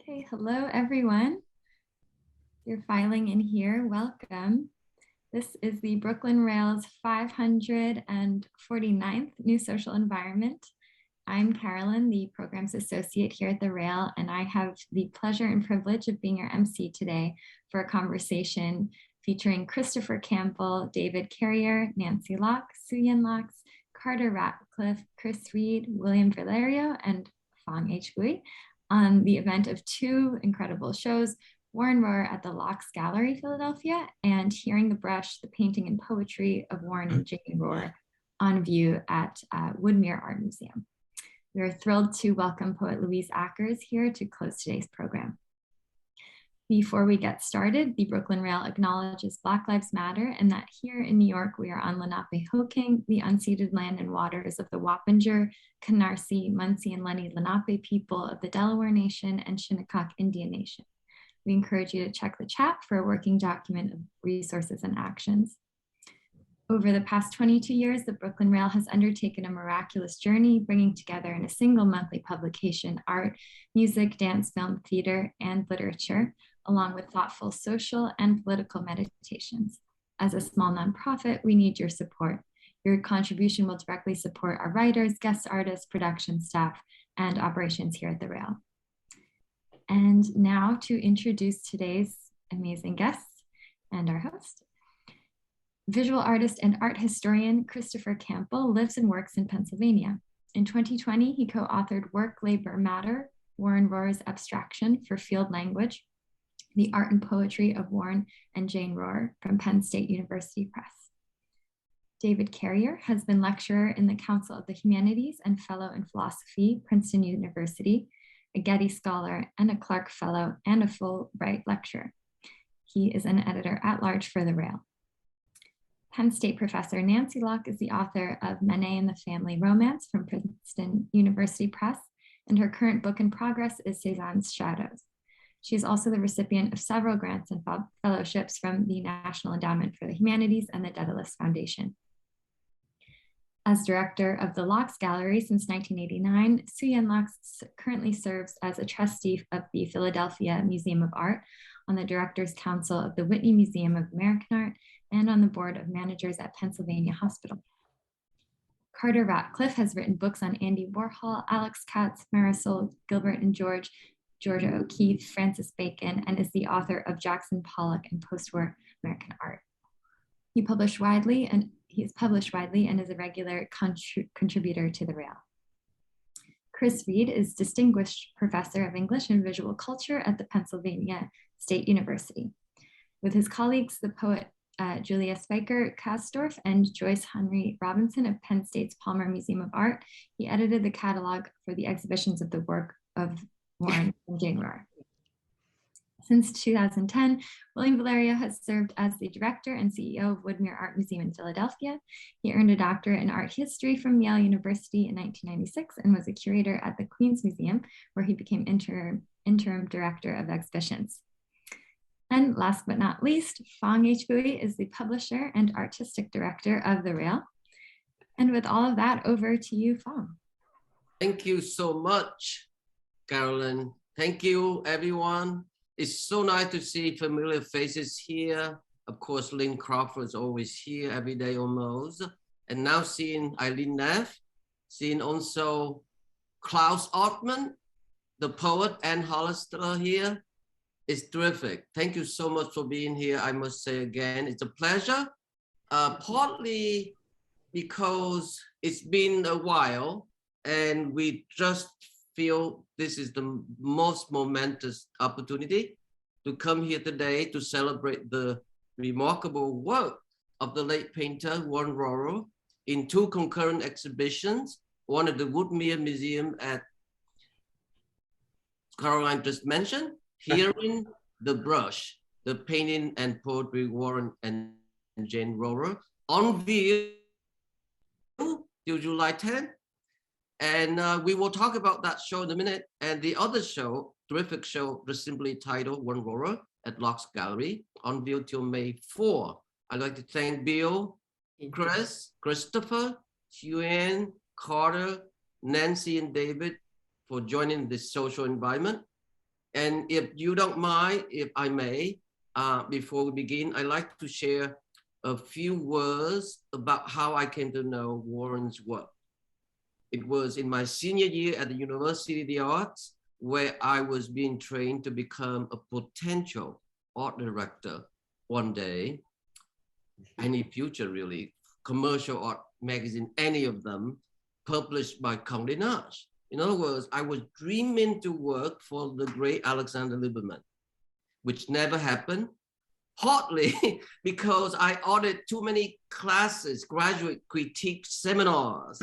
Okay, hello everyone. You're filing in here, welcome. This is the Brooklyn Rail's 549th New Social Environment. I'm Carolyn, the Programs Associate here at the Rail, and I have the pleasure and privilege of being your MC today for a conversation featuring Christopher Campbell, David Carrier, Nancy Locke, Sueyun Locks, Carter Ratcliff, Chris Reed, William Valerio, and Phong H on the event of two incredible shows, Warren Rohrer at the Locks Gallery, Philadelphia, and Hearing the Brush, the painting and poetry of Warren and Jane Rohrer on view at Woodmere Art Museum. We are thrilled to welcome poet Louise Ackers here to close today's program. Before we get started, the Brooklyn Rail acknowledges Black Lives Matter and that here in New York, we are on Lenape-Hoking, the unceded land and waters of the Wappinger, Canarsie, Munsee, and Lenni Lenape people of the Delaware Nation and Shinnecock Indian Nation. We encourage you to check the chat for a working document of resources and actions. Over the past 22 years, the Brooklyn Rail has undertaken a miraculous journey, bringing together in a single monthly publication art, music, dance, film, theater, and literature, along with thoughtful social and political meditations. As a small nonprofit, we need your support. Your contribution will directly support our writers, guest artists, production staff, and operations here at the Rail. And now to introduce today's amazing guests and our host. Visual artist and art historian Christopher Campbell lives and works in Pennsylvania. In 2020, he co-authored Work, Labor, Matter, Warren Rohrer's Abstraction for Field Language, The Art and Poetry of Warren and Jane Rohrer from Penn State University Press. David Carrier has been lecturer in the Council of the Humanities and fellow in philosophy, Princeton University, a Getty Scholar and a Clark Fellow and a Fulbright lecturer. He is an editor at large for the Rail. Penn State professor Nancy Locke is the author of Manet and the Family Romance from Princeton University Press, and her current book in progress is Cézanne's Shadows. She is also the recipient of several grants and fellowships from the National Endowment for the Humanities and the Daedalus Foundation. As director of the Locks Gallery since 1989, Sueyun Locks currently serves as a trustee of the Philadelphia Museum of Art, on the Directors Council of the Whitney Museum of American Art, and on the board of managers at Pennsylvania Hospital. Carter Ratcliff has written books on Andy Warhol, Alex Katz, Marisol, Gilbert and George, Georgia O'Keeffe, Francis Bacon, and is the author of Jackson Pollock and Post-War American Art. He is published widely and is a regular contributor to the Rail. Chris Reed is Distinguished Professor of English and Visual Culture at the Pennsylvania State University. With his colleagues, the poet Julia Spiker Kastorf and Joyce Henry Robinson of Penn State's Palmer Museum of Art, he edited the catalog for the exhibitions of the work of Warren and Jane Rohrer. Since 2010, William Valerio has served as the director and CEO of Woodmere Art Museum in Philadelphia. He earned a doctorate in art history from Yale University in 1996 and was a curator at the Queens Museum, where he became interim director of exhibitions. And last but not least, Phong H is the publisher and artistic director of the Rail. And with all of that, over to you, Phong. Thank you so much, Carolyn. Thank you, everyone. It's so nice to see familiar faces here. Of course, Lynn Crawford is always here every day almost. And now seeing Eileen Neff, seeing also Klaus Altman, the poet, and Hollister here. It's terrific. Thank you so much for being here. I must say again, it's a pleasure. Partly because it's been a while and we just feel this is the most momentous opportunity to come here today to celebrate the remarkable work of the late painter Warren Rohrer in two concurrent exhibitions, one at the Woodmere Museum at Caroline just mentioned, Hearing the Brush, the painting and poetry Warren and Jane Rohrer, on view till July 10th. And we will talk about that show in a minute. And the other show, terrific show, just simply titled Warren Rohrer at Locks Gallery, on view till May 4. I'd like to thank Bill, Chris, Christopher, Sueyun, Carter, Nancy, and David for joining this social environment. And if you don't mind, if I may, before we begin, I'd like to share a few words about how I came to know Warren's work. It was in my senior year at the University of the Arts, where I was being trained to become a potential art director one day, any future really, commercial art magazine, any of them, published by Condé Nast. In other words, I was dreaming to work for the great Alexander Lieberman, which never happened, partly because I ordered too many classes, graduate critique seminars,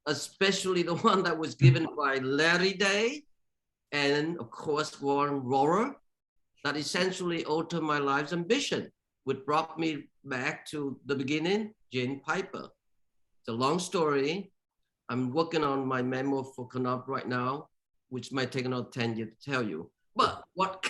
especially the one that was given by Larry Day and of course Warren Rohrer, that essentially altered my life's ambition, which brought me back to the beginning, Jane Piper. It's a long story. I'm working on my memoir for Knopf right now, which might take another 10 years to tell you. But what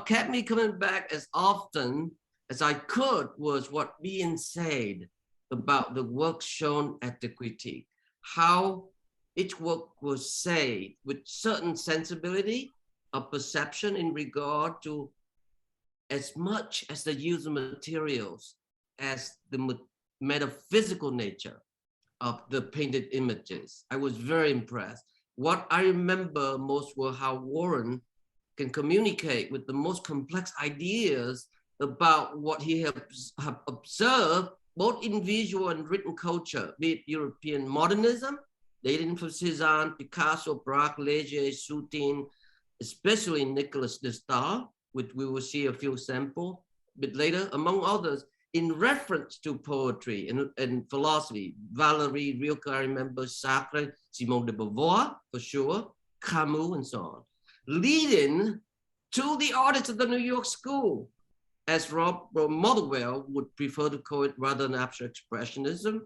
kept me coming back as often as I could was what being said about the work shown at the critique, how each work was said with certain sensibility of perception in regard to as much as the use of materials as the metaphysical nature of the painted images. I was very impressed. What I remember most were how Warren can communicate with the most complex ideas about what he has observed, both in visual and written culture, be it European modernism, dating from Cézanne, Picasso, Braque, Léger, Soutine, especially Nicolas de Staël, which we will see a few samples a bit later, among others, in reference to poetry and philosophy. Valéry Rilke, I remember, Sartre, Simone de Beauvoir, for sure, Camus, and so on, leading to the artists of the New York School, as Rob Motherwell would prefer to call it, rather than abstract expressionism,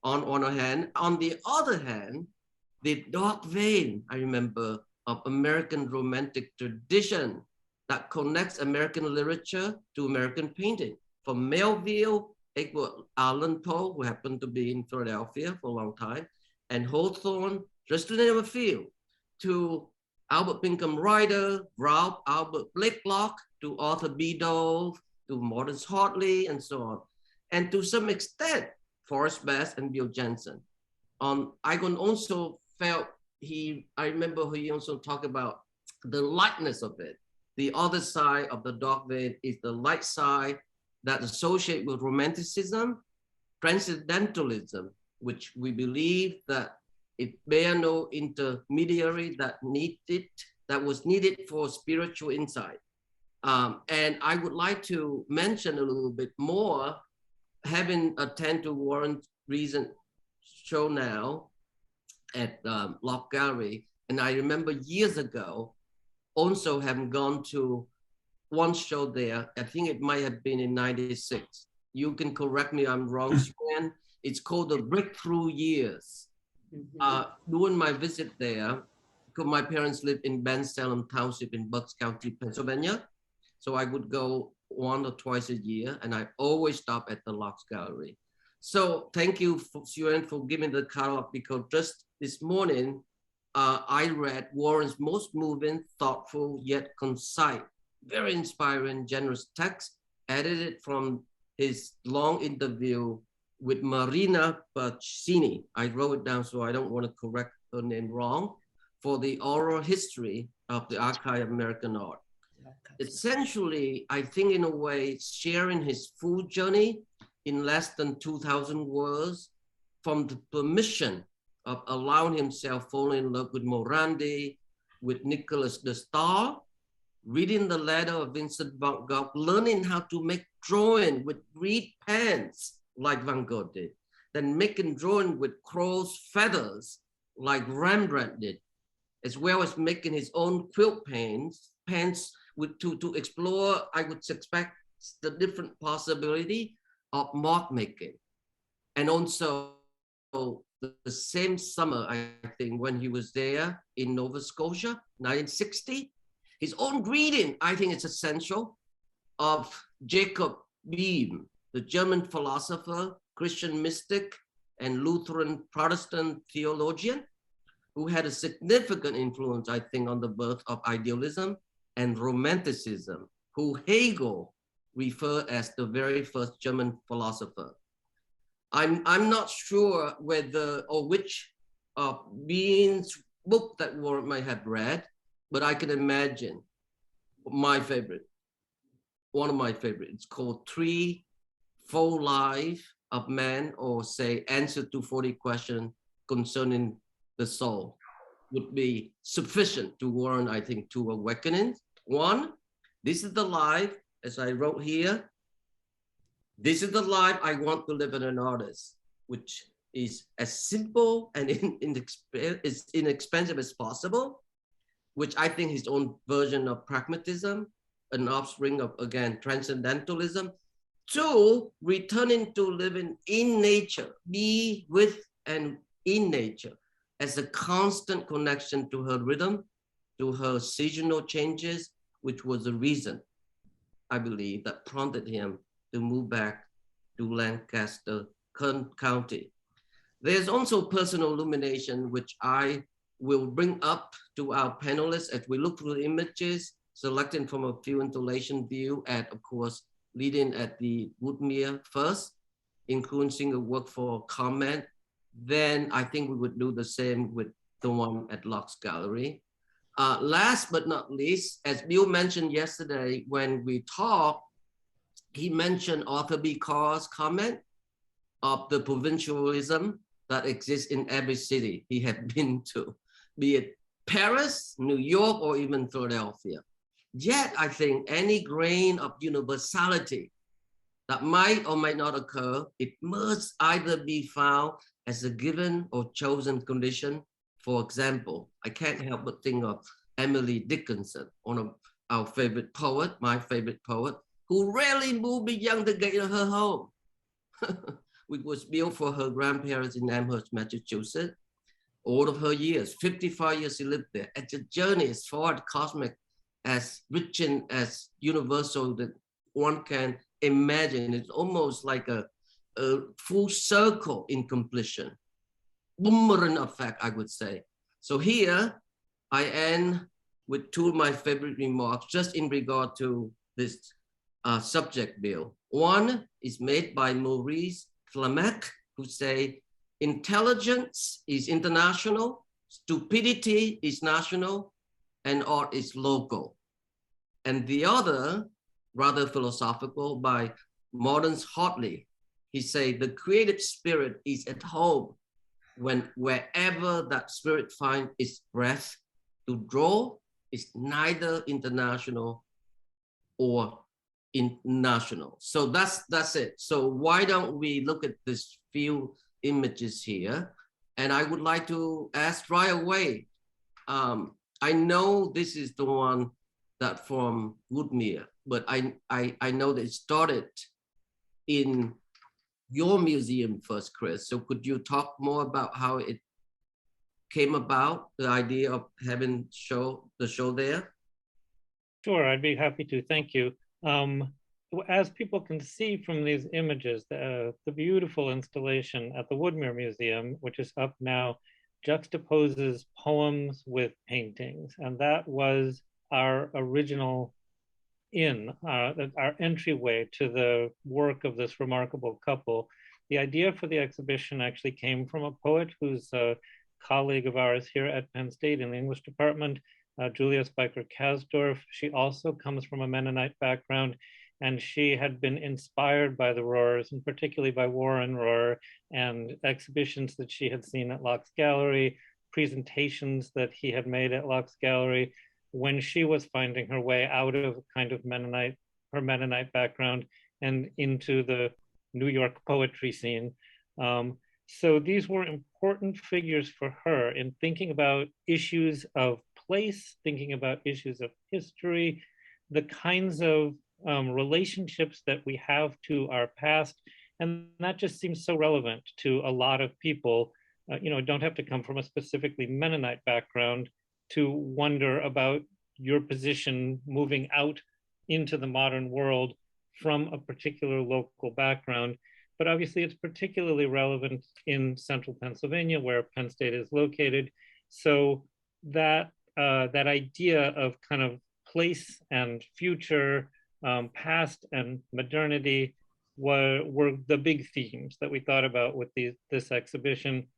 on one hand. On the other hand, the dark vein, I remember, of American romantic tradition that connects American literature to American painting. From Melville, Edward Allan Poe, who happened to be in Philadelphia for a long time, and Hawthorne, just to name a few, to Albert Pinkham Ryder, Ralph Albert Blakelock, to Arthur B. Dove, to Maurice Hartley, and so on. And to some extent, Forrest Bass and Bill Jensen. I also felt I remember he also talked about the lightness of it. The other side of the dark vein is the light side that associate with romanticism, transcendentalism, which we believe that it bear no intermediary that was needed for spiritual insight. And I would like to mention a little bit more, having attended to Warren's recent show now at Locke Gallery. And I remember years ago, also having gone to one show there. I think it might have been in '96. You can correct me if I'm wrong, Stan. It's called the Breakthrough Years. During my visit there, because my parents lived in Ben Salem Township in Bucks County, Pennsylvania. So I would go 1 or twice a year, and I always stop at the Locke Gallery. So thank you, Sueyun, for giving the catalog, because just this morning, I read Warren's most moving, thoughtful, yet concise, very inspiring, generous text, edited from his long interview with Marina Baccini. I wrote it down so I don't want to correct her name wrong, for the oral history of the Archive of American Art. Essentially, I think in a way, sharing his full journey in less than 2,000 words, from the permission of allowing himself falling in love with Morandi, with Nicolas de Staël, reading the letter of Vincent van Gogh, learning how to make drawing with reed pens like Van Gogh did, then making drawing with crow's feathers like Rembrandt did, as well as making his own quilt pens to explore, I would suspect, the different possibility of mark making. And also the same summer, I think, when he was there in Nova Scotia, 1960, his own greeting, I think it's essential, of Jacob Boehme, the German philosopher, Christian mystic, and Lutheran Protestant theologian, who had a significant influence, I think, on the birth of idealism and romanticism, who Hegel referred as the very first German philosopher. I'm not sure whether or which beings book that Warren might have read, but I can imagine my favorite, one of my favorites. It's called Threefold Life of Man, or say Answer to 40 Questions Concerning the Soul, would be sufficient to warrant, I think, two awakenings. One, this is the life, as I wrote here, this is the life I want to live as an artist, which is as simple and inexpensive as possible, which I think his own version of pragmatism, an offspring of, again, transcendentalism. Two, returning to living in nature, be with and in nature, as a constant connection to her rhythm, to her seasonal changes, which was the reason, I believe, that prompted him to move back to Lancaster County. There's also personal illumination, which I will bring up to our panelists as we look through the images, selecting from a few installation view at, of course, leading at the Woodmere first, including a work for comment. Then I think we would do the same with the one at Locke's Gallery. Last but not least, as Bill mentioned yesterday when we talked, he mentioned Arthur B. Carr's comment of the provincialism that exists in every city he had been to, be it Paris, New York, or even Philadelphia. Yet, I think any grain of universality that might or might not occur, it must either be found as a given or chosen condition. For example, I can't help but think of Emily Dickinson, one of our favorite poet, my favorite poet, who rarely moved beyond the gate of her home, which was built for her grandparents in Amherst, Massachusetts. All of her years, 55 years she lived there. It's a journey as far as cosmic, as rich and as universal that one can imagine. It's almost like a full circle in completion. Boomerang effect, I would say. So here, I end with two of my favorite remarks, just in regard to this subject, Bill. One is made by Maurice Flammec, who say, intelligence is international, stupidity is national, and art is local. And the other, rather philosophical, by Morton Hartley, he say, the creative spirit is at home when wherever that spirit finds its breath to draw is neither international or national. So that's it. So why don't we look at this few images here? And I would like to ask right away, I know this is the one that from Woodmere, but I know that it started in your museum first, Chris. So could you talk more about how it came about, the idea of having the show there? Sure, I'd be happy to, thank you. As people can see from these images, the beautiful installation at the Woodmere Museum, which is up now, juxtaposes poems with paintings. And that was our original our entryway to the work of this remarkable couple. The idea for the exhibition actually came from a poet who's a colleague of ours here at Penn State in the English department, Julia Spiker-Kasdorf. She also comes from a Mennonite background, and she had been inspired by the Rohrers, and particularly by Warren Rohrer, and exhibitions that she had seen at Locke's Gallery, presentations that he had made at Locke's Gallery, when she was finding her way out of kind of her Mennonite background and into the New York poetry scene. So these were important figures for her in thinking about issues of place, thinking about issues of history, the kinds of relationships that we have to our past. And that just seems so relevant to a lot of people, don't have to come from a specifically Mennonite background to wonder about your position moving out into the modern world from a particular local background. But obviously it's particularly relevant in central Pennsylvania, where Penn State is located. So that that idea of kind of place and future, past and modernity were the big themes that we thought about with this exhibition.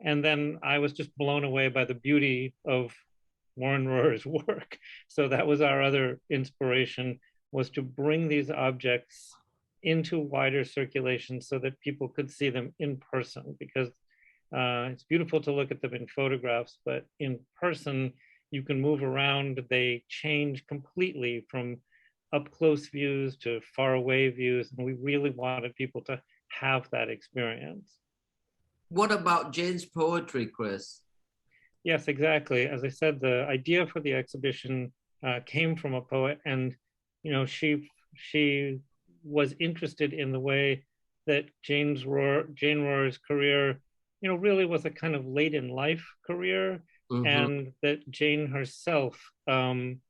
And then I was just blown away by the beauty of Warren Rohrer's work. So that was our other inspiration, was to bring these objects into wider circulation so that people could see them in person, because it's beautiful to look at them in photographs, but in person, you can move around. They change completely from up close views to far away views. And we really wanted people to have that experience. What about Jane's poetry, Chris? Yes, exactly. As I said, the idea for the exhibition came from a poet, and she was interested in the way that Jane Rohrer's career, really was a kind of late in life career, and that Jane herself kind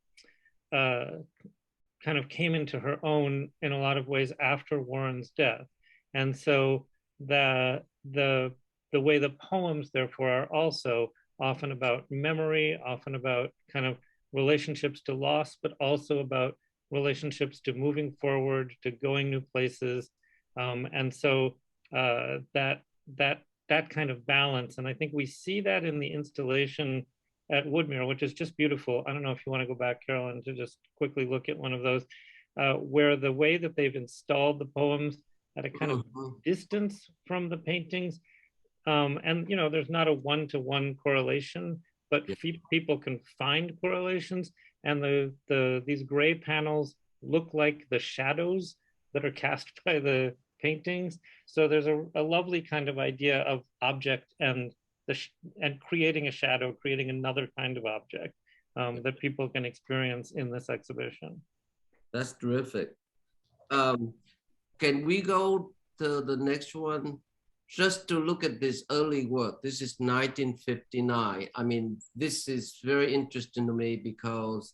of came into her own in a lot of ways after Warren's death. And so the way the poems therefore are also often about memory, often about kind of relationships to loss, but also about relationships to moving forward, to going new places. And so that kind of balance, and I think we see that in the installation at Woodmere, which is just beautiful. I don't know if you want to go back, Carolyn, to just quickly look at one of those, where the way that they've installed the poems at a kind of distance from the paintings, and there's not a one-to-one correlation, but people can find correlations, and these gray panels look like the shadows that are cast by the paintings. So there's a lovely kind of idea of object and creating a shadow, creating another kind of object that people can experience in this exhibition. That's terrific. Can we go to the next one? Just to look at this early work. This is 1959. I mean, this is very interesting to me because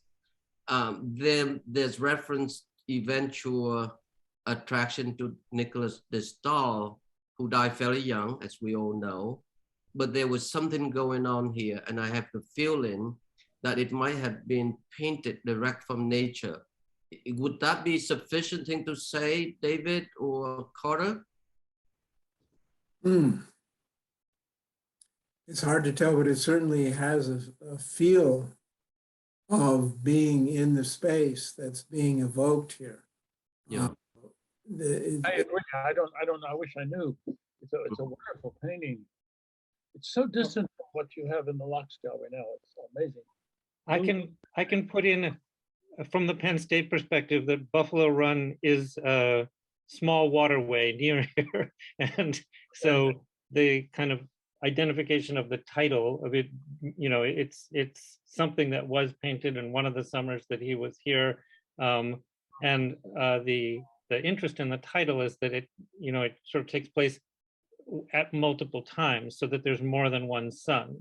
there's reference eventual attraction to Nicholas de Stael, who died fairly young, as we all know. But there was something going on here, and I have the feeling that it might have been painted direct from nature. Would that be sufficient thing to say, David or Carter? It's hard to tell, but it certainly has a feel of being in the space that's being evoked here. Yeah. I agree. I don't know. I wish I knew. It's a wonderful painting. It's so distant from what you have in the Locks gallery now. It's amazing. I can put in, from the Penn State perspective, that Buffalo Run is a small waterway near here, and so the kind of identification of the title of it, it's something that was painted in one of the summers that he was here, and the interest in the title is that it sort of takes place at multiple times, so that there's more than one sun.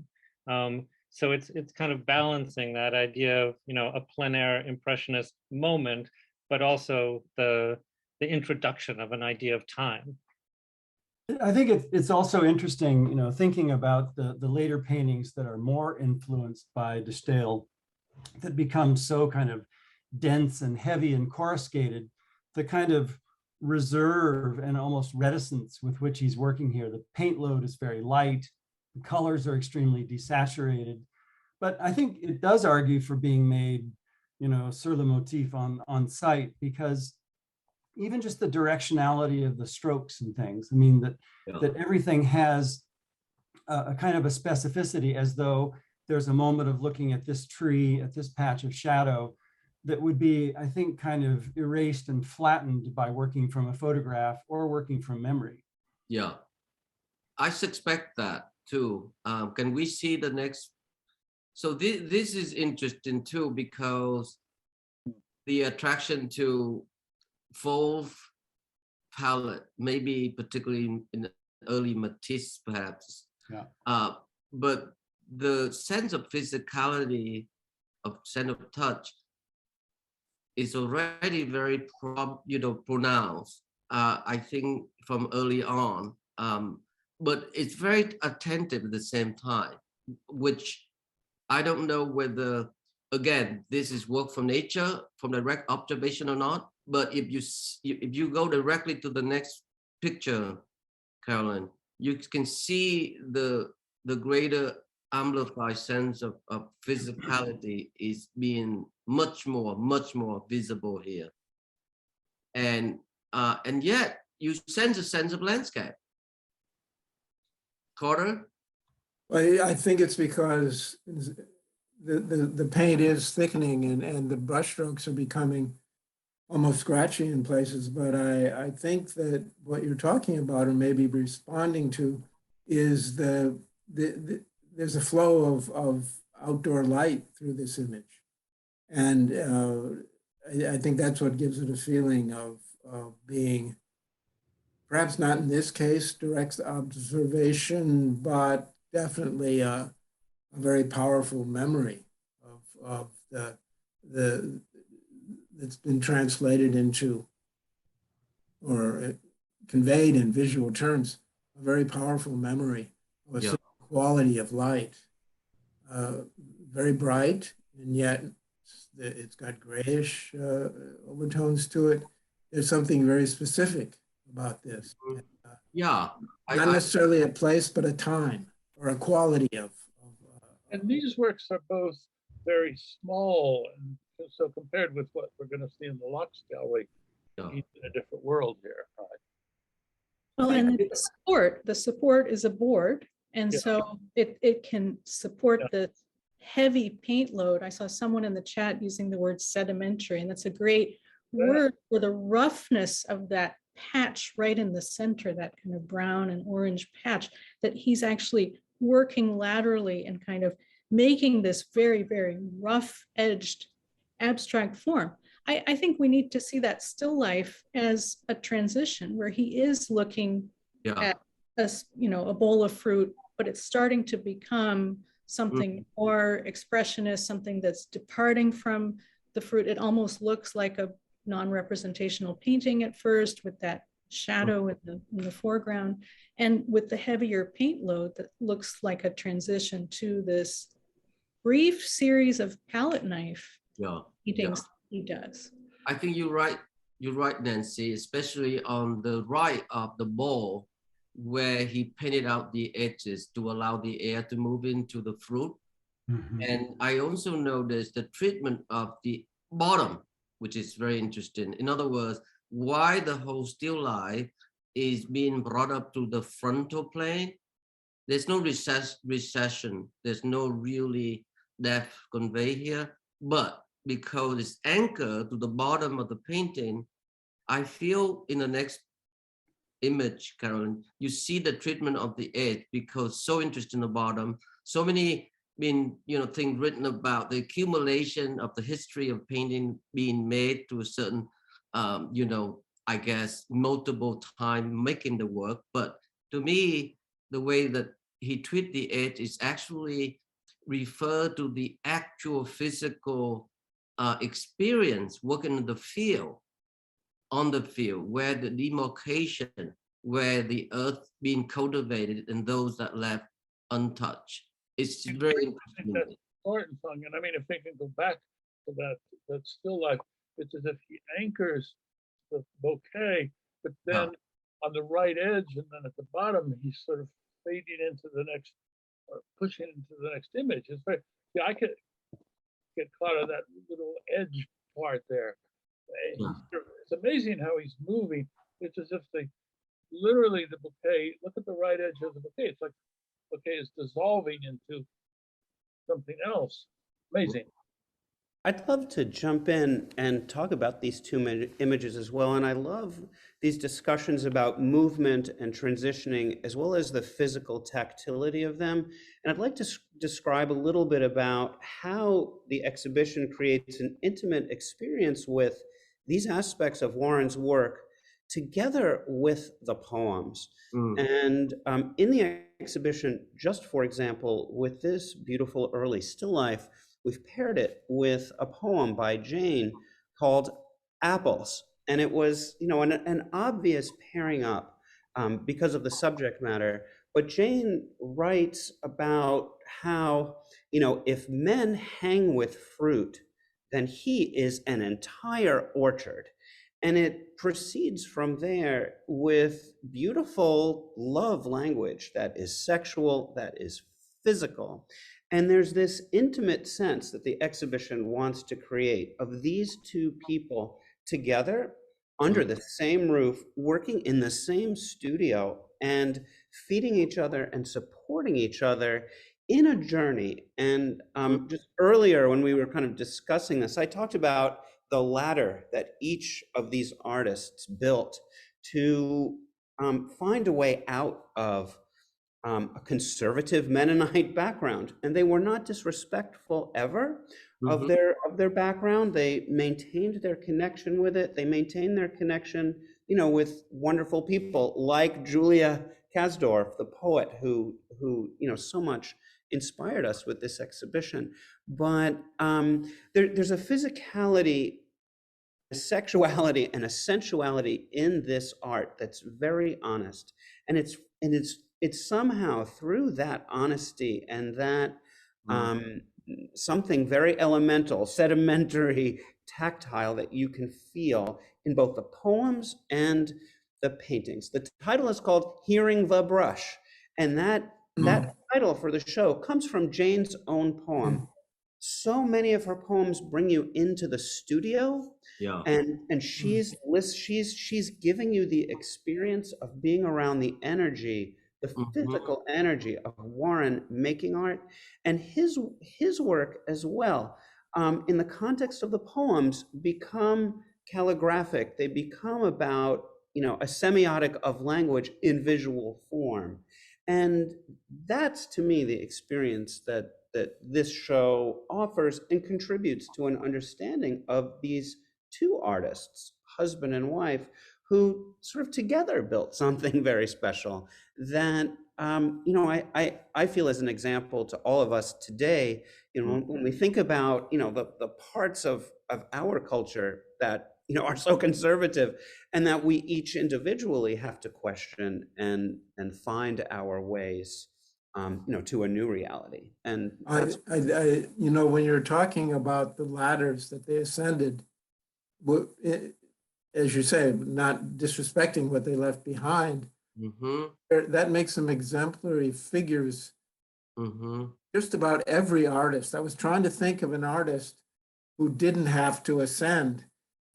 So it's kind of balancing that idea of a plein air impressionist moment, but also the introduction of an idea of time. I think it's also interesting, thinking about the later paintings that are more influenced by de Stael, that become so kind of dense and heavy and coruscated, the kind of reserve and almost reticence with which he's working here. The paint load is very light, the colors are extremely desaturated, but I think it does argue for being made, sur le motif on site, because even just the directionality of the strokes and things, I mean, that everything has a kind of a specificity, as though there's a moment of looking at this tree, at this patch of shadow, that would be, I think, kind of erased and flattened by working from a photograph or working from memory. Yeah, I suspect that too. Can we see the next? So this is interesting too, because the attraction to fauve palette, maybe particularly in early Matisse, perhaps. Yeah. But the sense of physicality, of sense of touch, is already very pronounced. I think from early on, but it's very attentive at the same time, which I don't know whether, again, this is work from nature, from direct observation or not, but if you go directly to the next picture, Carolyn, you can see the greater amplified sense of physicality is being much more visible here. And yet you sense a sense of landscape. Carter? Well, I think it's because the paint is thickening and the brushstrokes are becoming almost scratchy in places. But I think that what you're talking about, or maybe responding to, is there's a flow of outdoor light through this image. And I think that's what gives it a feeling of being, perhaps not in this case, direct observation, but definitely a very powerful memory of the that's been translated into or conveyed in visual terms, a very powerful memory of a certain quality of light, very bright, and yet it's got grayish overtones to it. There's something very specific about this. Yeah. Not necessarily a place, but a time or a quality of and these works are both very small, and so compared with what we're going to see in the Locks gallery, he's in a different world here. Right? Well, and the support is a board, and so it can support the heavy paint load. I saw someone in the chat using the word sedimentary, and that's a great word for the roughness of that patch right in the center, that kind of brown and orange patch, that he's actually working laterally and kind of making this very, very rough edged abstract form. I think we need to see that still life as a transition where he is looking at a bowl of fruit, but it's starting to become something more expressionist, something that's departing from the fruit. It almost looks like a non-representational painting at first, with that shadow in the foreground, and with the heavier paint load that looks like a transition to this brief series of palette knife paintings he does. I think you're right, Nancy, especially on the right of the bowl, where he painted out the edges to allow the air to move into the fruit. And I also noticed the treatment of the bottom, which is very interesting. In other words, why the whole still life is being brought up to the frontal plane. There's no recession. There's no really depth conveyed here, but because it's anchored to the bottom of the painting, I feel in the next image, Carolyn, you see the treatment of the edge, because so interesting the bottom, so many things written about the accumulation of the history of painting being made to a certain, I guess, multiple time making the work. But to me, the way that he treat the edge is actually refer to the actual physical experience working in the field, on the field, where the demarcation, where the earth being cultivated and those that left untouched. It's very interesting. That's important, Phong. And I mean, if they can go back to that still life, it's as if he anchors the bouquet, but then on the right edge and then at the bottom, he's sort of fading into the next, or pushing into the next image. It's very, I could get caught on that little edge part there. It's amazing how he's moving. It's as if literally the bouquet, look at the right edge of the bouquet. It's like the bouquet is dissolving into something else. Amazing. I'd love to jump in and talk about these two images as well. And I love these discussions about movement and transitioning, as well as the physical tactility of them. And I'd like to describe a little bit about how the exhibition creates an intimate experience with these aspects of Warren's work together with the poems. And in the exhibition, just for example, with this beautiful early still life, we've paired it with a poem by Jane called Apples. And it was, an obvious pairing up because of the subject matter. But Jane writes about how, if men hang with fruit, then he is an entire orchard. And it proceeds from there with beautiful love language that is sexual, that is physical. And there's this intimate sense that the exhibition wants to create of these two people together under the same roof, working in the same studio and feeding each other and supporting each other in a journey. And just earlier when we were kind of discussing this, I talked about the ladder that each of these artists built to find a way out of a conservative Mennonite background. And they were not disrespectful ever of their background. They maintained their connection with it. They maintained their connection, with wonderful people like Julia Kasdorf, the poet who so much inspired us with this exhibition. But there's a physicality, a sexuality, and a sensuality in this art that's very honest. And it's somehow through that honesty and that something very elemental, sedimentary, tactile that you can feel in both the poems and the paintings. The title is called Hearing the Brush. And that title for the show comes from Jane's own poem. So many of her poems bring you into the studio, and she's giving you the experience of being around the energy, the physical energy of Warren making art, and his work as well. In the context of the poems, become calligraphic. They become about a semiotic of language in visual form. And that's, to me, the experience that this show offers and contributes to an understanding of these two artists, husband and wife, who sort of together built something very special that, I feel as an example to all of us today, when we think about, the parts of our culture that are so conservative, and that we each individually have to question and find our ways, to a new reality. And when you're talking about the ladders that they ascended, as you say, not disrespecting what they left behind, that makes them exemplary figures. Just about every artist. I was trying to think of an artist who didn't have to ascend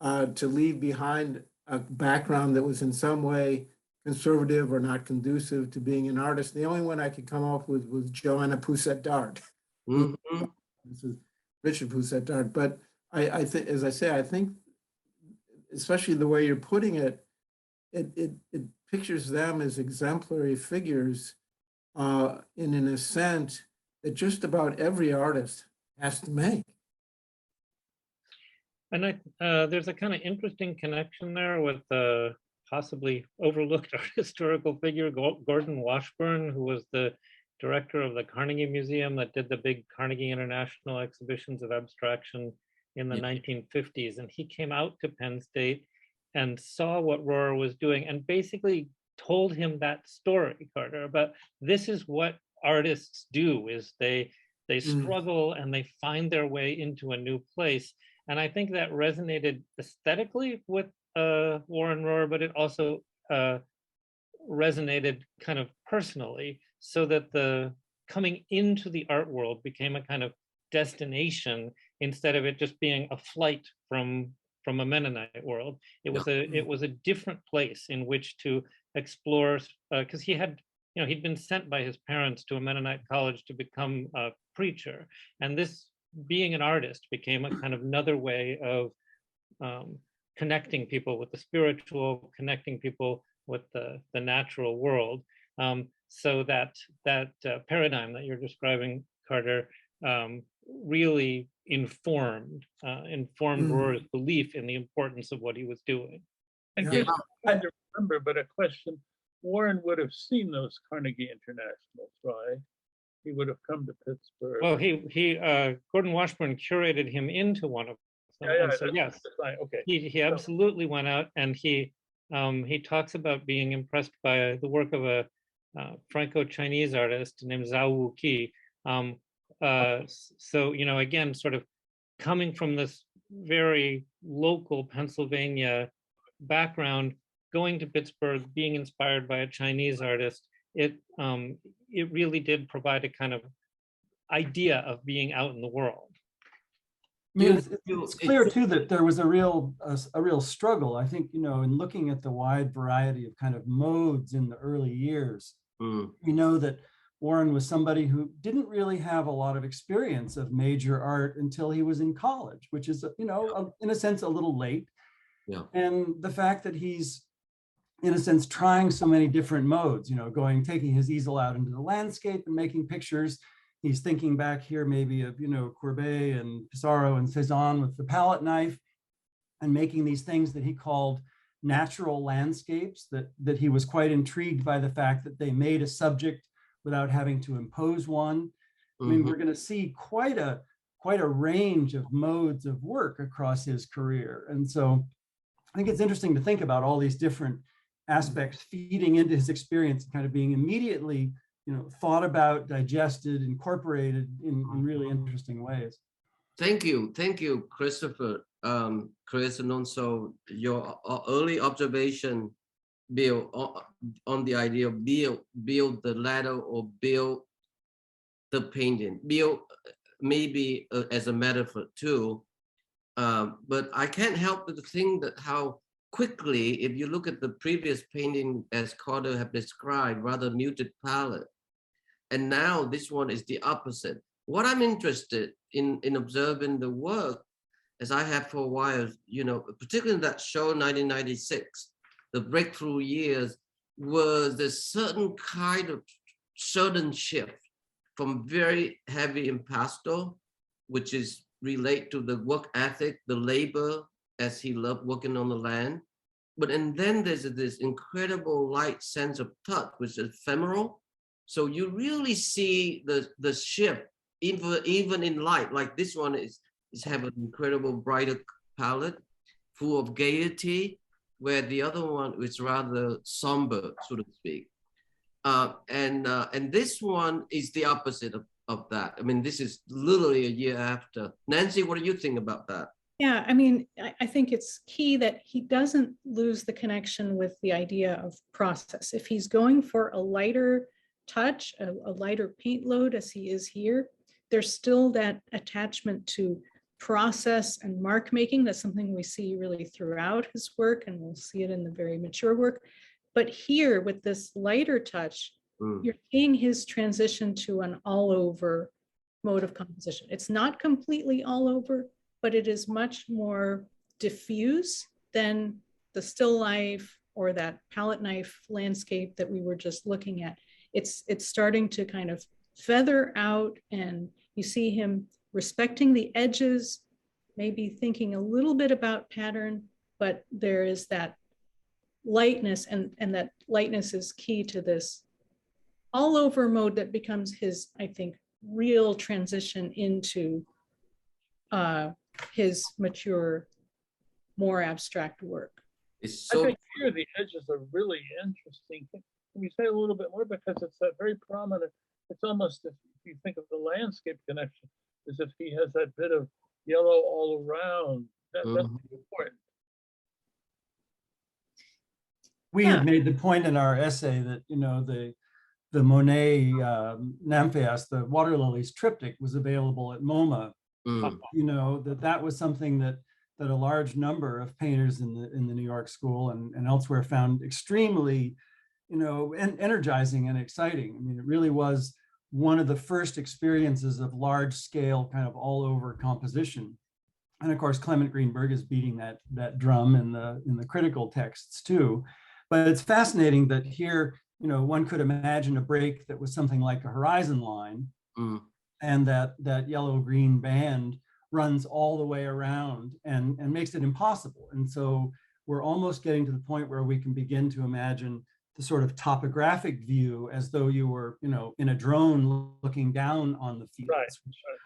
to leave behind a background that was in some way conservative or not conducive to being an artist. The only one I could come up with was Joanna Pousset Dart. This is Richard Pousset Dart. But I think, as I say, I think, especially the way you're putting it, it pictures them as exemplary figures in an ascent that just about every artist has to make. And there's a kind of interesting connection there with the possibly overlooked art historical figure, Gordon Washburn, who was the director of the Carnegie Museum that did the big Carnegie International exhibitions of abstraction in the 1950s. And he came out to Penn State and saw what Rohrer was doing and basically told him that story, Carter, about this is what artists do, is they struggle and they find their way into a new place. And I think that resonated aesthetically with Warren Rohrer, but it also resonated kind of personally, so that the coming into the art world became a kind of destination instead of it just being a flight from a Mennonite world. It was a different place in which to explore, because he'd been sent by his parents to a Mennonite college to become a preacher, and this being an artist became a kind of another way of connecting people with the spiritual, connecting people with the natural world. So that paradigm that you're describing, Carter, really informed Rohrer's belief in the importance of what he was doing. And just trying to remember, but a question, Warren would have seen those Carnegie Internationals, right? He would have come to Pittsburgh. Well, he Gordon Washburn curated him into one of them. So yes, okay. He absolutely went out, and he talks about being impressed by the work of a Franco-Chinese artist named Zhao Wuqi, So, you know, again, sort of coming from this very local Pennsylvania background, going to Pittsburgh, being inspired by a Chinese artist, it really did provide a kind of idea of being out in the world. I mean, it's clear too that there was a real struggle. I think, you know, in looking at the wide variety of kind of modes in the early years, we know that Warren was somebody who didn't really have a lot of experience of major art until he was in college, which is, you know, in a sense, a little late. Yeah. And the fact that he's, in a sense, trying so many different modes, you know, taking his easel out into the landscape and making pictures. He's thinking back here maybe of, you know, Courbet and Pissarro and Cezanne with the palette knife and making these things that he called natural landscapes, that he was quite intrigued by the fact that they made a subject without having to impose one. I mean, we're going to see quite a range of modes of work across his career. And so I think it's interesting to think about all these different aspects feeding into his experience and kind of being immediately, you know, thought about, digested, incorporated in really interesting ways. Thank you, Christopher, Chris, and also your early observation, Bill, on the idea of build the ladder or build the painting. Build maybe as a metaphor too, but I can't help but think that how quickly, if you look at the previous painting, as Carter have described, rather muted palette, and now this one is the opposite. What I'm interested in observing the work, as I have for a while, you know, particularly in that show 1996, the breakthrough years, was a certain kind of sudden shift from very heavy impasto, which is relate to the work ethic, the labor, as he loved working on the land. And then there's this incredible light sense of touch, which is ephemeral. So you really see the shift, even in light, like this one is have an incredible brighter palette, full of gaiety, where the other one is rather somber, so to speak. And this one is the opposite of that. I mean, this is literally a year after. Nancy, what do you think about that? Yeah, I mean, I think it's key that he doesn't lose the connection with the idea of process. If he's going for a lighter touch, a lighter paint load as he is here, there's still that attachment to process and mark making. That's something we see really throughout his work, and we'll see it in the very mature work. But here with this lighter touch, you're seeing his transition to an all over mode of composition. It's not completely all over, but it is much more diffuse than the still life or that palette knife landscape that we were just looking at. It's starting to kind of feather out, and you see him respecting the edges, maybe thinking a little bit about pattern, but there is that lightness, and that lightness is key to this all over mode that becomes his, I think, real transition into his mature, more abstract work. It's so. I think here the edges are really interesting. Can you say a little bit more, because it's that very prominent? It's almost, if you think of the landscape connection, as if he has that bit of yellow all around. That's important. We had made the point in our essay that, you know, the Monet Nymphaeus, the water lilies triptych, was available at MoMA. You know, that was something that a large number of painters in the New York School and elsewhere found extremely, you know, energizing and exciting. I mean, it really was one of the first experiences of large scale kind of all over composition. And of course, Clement Greenberg is beating that drum in the critical texts too. But it's fascinating that here, you know, one could imagine a break that was something like a horizon line, and that yellow-green band runs all the way around and makes it impossible. And so we're almost getting to the point where we can begin to imagine the sort of topographic view as though you were, you know, in a drone looking down on the fields,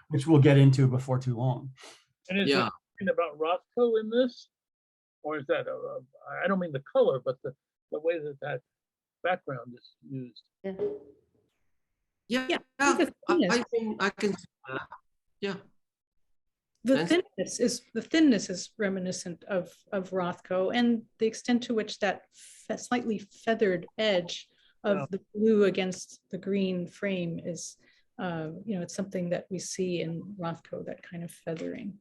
which we'll get into before too long. And is there something about Rothko in this? Or is that, I don't mean the color, but the way that background is used? Yeah, Yeah, yeah. the thinness, I can see that. Yeah. the Nancy? thinness is reminiscent of Rothko, and the extent to which that slightly feathered edge of the blue against the green frame is, it's something that we see in Rothko, that kind of feathering.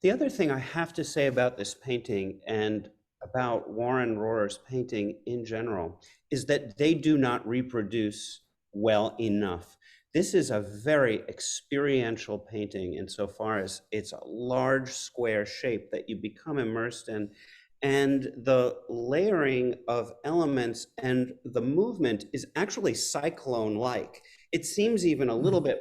The other thing I have to say about this painting and about Warren Rohrer's painting in general is that they do not reproduce well enough. This is a very experiential painting insofar as it's a large square shape that you become immersed in. And the layering of elements and the movement is actually cyclone-like. It seems even a little bit,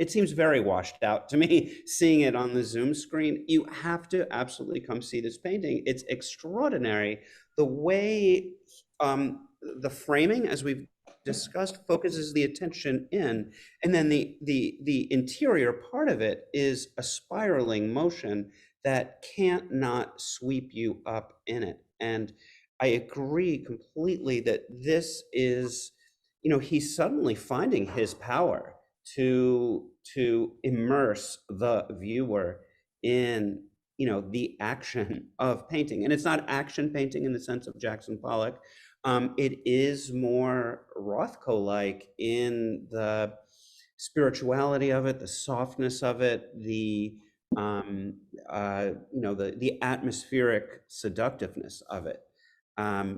it seems very washed out to me, seeing it on the Zoom screen. You have to absolutely come see this painting. It's extraordinary. The way the framing, as we've discussed, focuses the attention in, and then the interior part of it is a spiraling motion that can't not sweep you up in it. And I agree completely that this is, he's suddenly finding his power to immerse the viewer in, the action of painting. And it's not action painting in the sense of Jackson Pollock. It is more Rothko-like in the spirituality of it, the softness of it, the atmospheric seductiveness of it.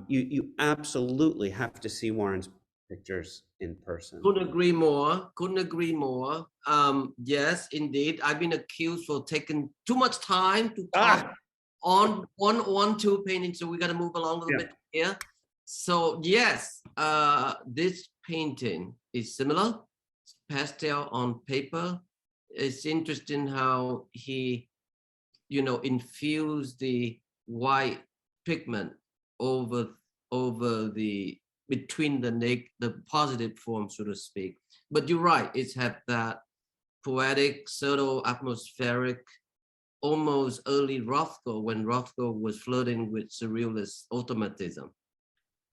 You absolutely have to see Warren's pictures in person. Couldn't agree more. Couldn't agree more. Yes, indeed. I've been accused for taking too much time to talk on two paintings, so we got to move along a little bit here. So yes, this painting is similar. It's pastel on paper. It's interesting how he, infused the white pigment over the between the positive form, so to speak. But you're right, it's had that poetic, subtle, atmospheric, almost early Rothko, when Rothko was flirting with surrealist automatism.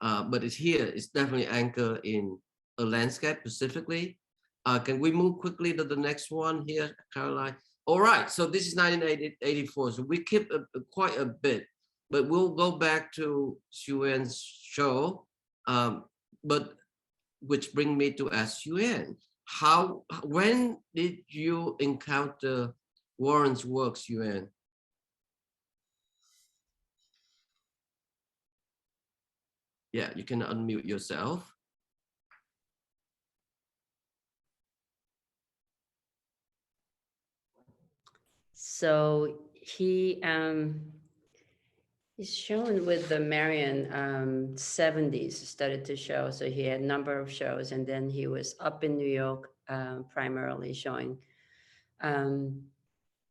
But it's here, it's definitely anchored in a landscape specifically. Can we move quickly to the next one here, Caroline? All right, so this is 1984, so we keep quite a bit, but we'll go back to Sueyun's show, but which brings me to ask Sueyun, when did you encounter Warren's work, Sueyun? Yeah, you can unmute yourself. So he's shown with the Marion 70s, started to show. So he had a number of shows, and then he was up in New York, primarily showing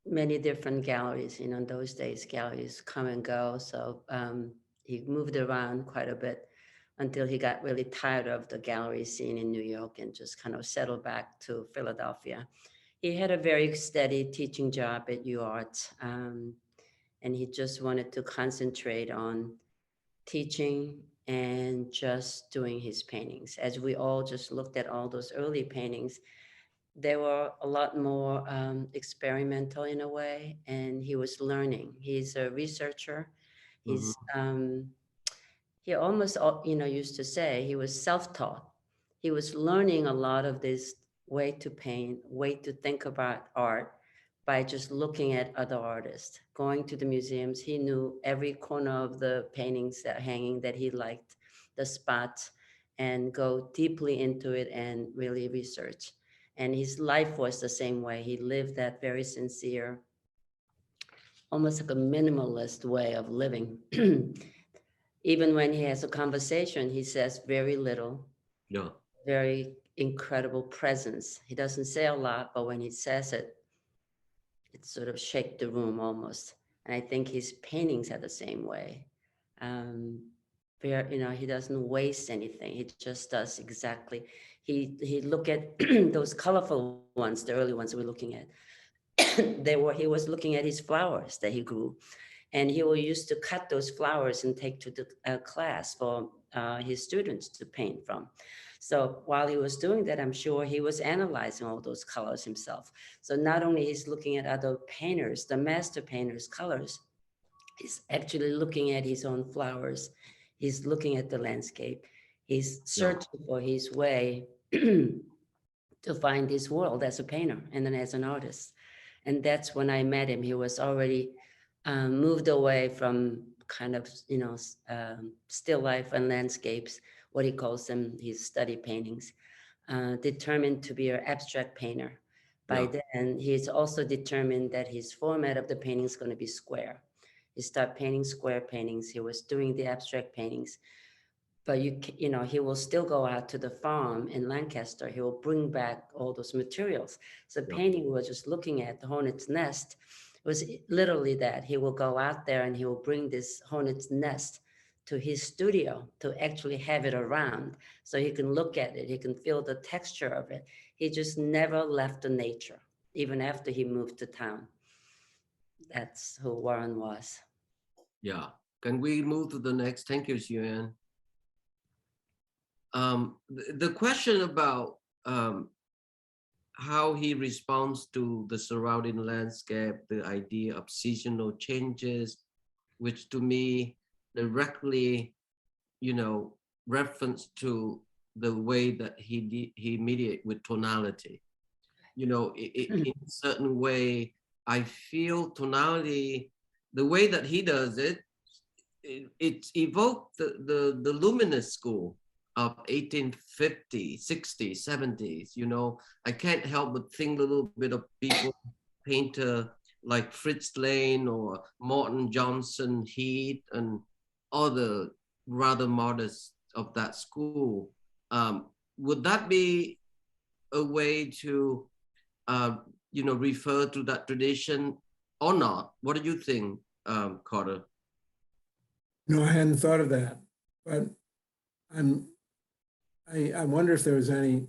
many different galleries. In those days, galleries come and go. So he moved around quite a bit until he got really tired of the gallery scene in New York and just kind of settled back to Philadelphia. He had a very steady teaching job at UArts, and he just wanted to concentrate on teaching and just doing his paintings. As we all just looked at all those early paintings, they were a lot more experimental in a way, and he was learning. He's a researcher. He's he almost used to say he was self-taught. He was learning a lot of this way to paint, way to think about art by just looking at other artists, going to the museums. He knew every corner of the paintings that hanging that he liked, the spots, and go deeply into it and really research. And his life was the same way. He lived that very sincere, almost like a minimalist way of living. Even when he has a conversation, he says very little. Yeah. Very incredible presence. He doesn't say a lot, but when he says it, it sort of shakes the room almost. And I think his paintings are the same way. He doesn't waste anything. He just does exactly. He look at those colorful ones, the early ones we're looking at. He was looking at his flowers that he grew. And he will used to cut those flowers and take to the class for his students to paint from. So while he was doing that, I'm sure he was analyzing all those colors himself. So not only he's looking at other painters, the master painters' colors, he's actually looking at his own flowers. He's looking at the landscape. He's searching for his way to find his world as a painter and then as an artist. And that's when I met him. He was already moved away from kind of, still life and landscapes, what he calls them, his study paintings, determined to be an abstract painter. By then, he's also determined that his format of the painting is going to be square. He started painting square paintings. He was doing the abstract paintings. But he will still go out to the farm in Lancaster. He will bring back all those materials. So painting, we were just looking at the hornet's nest. It was literally that. He will go out there and he will bring this hornet's nest to his studio to actually have it around so he can look at it. He can feel the texture of it. He just never left the nature, even after he moved to town. That's who Warren was. Yeah. Can we move to the next? Thank you, Sueyun. The question about how he responds to the surrounding landscape, the idea of seasonal changes, which to me directly, reference to the way that he mediates with tonality. In a certain way, I feel tonality, the way that he does it, it's evoked the luminous school of 1850s, 60s, 70s. I can't help but think a little bit of people, painter like Fritz Lane or Morton Johnson Heath and other rather modest of that school. Would that be a way to, refer to that tradition or not? What do you think, Carter? No, I hadn't thought of that, but I wonder if there was any.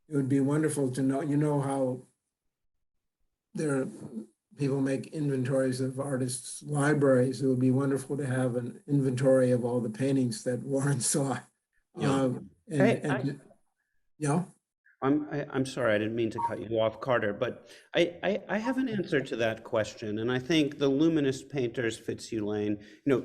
It would be wonderful to know, how people make inventories of artists' libraries. It would be wonderful to have an inventory of all the paintings that Warren saw. I'm sorry, I didn't mean to cut you off, Carter, but I have an answer to that question. And I think the luminist painters, Fitzhugh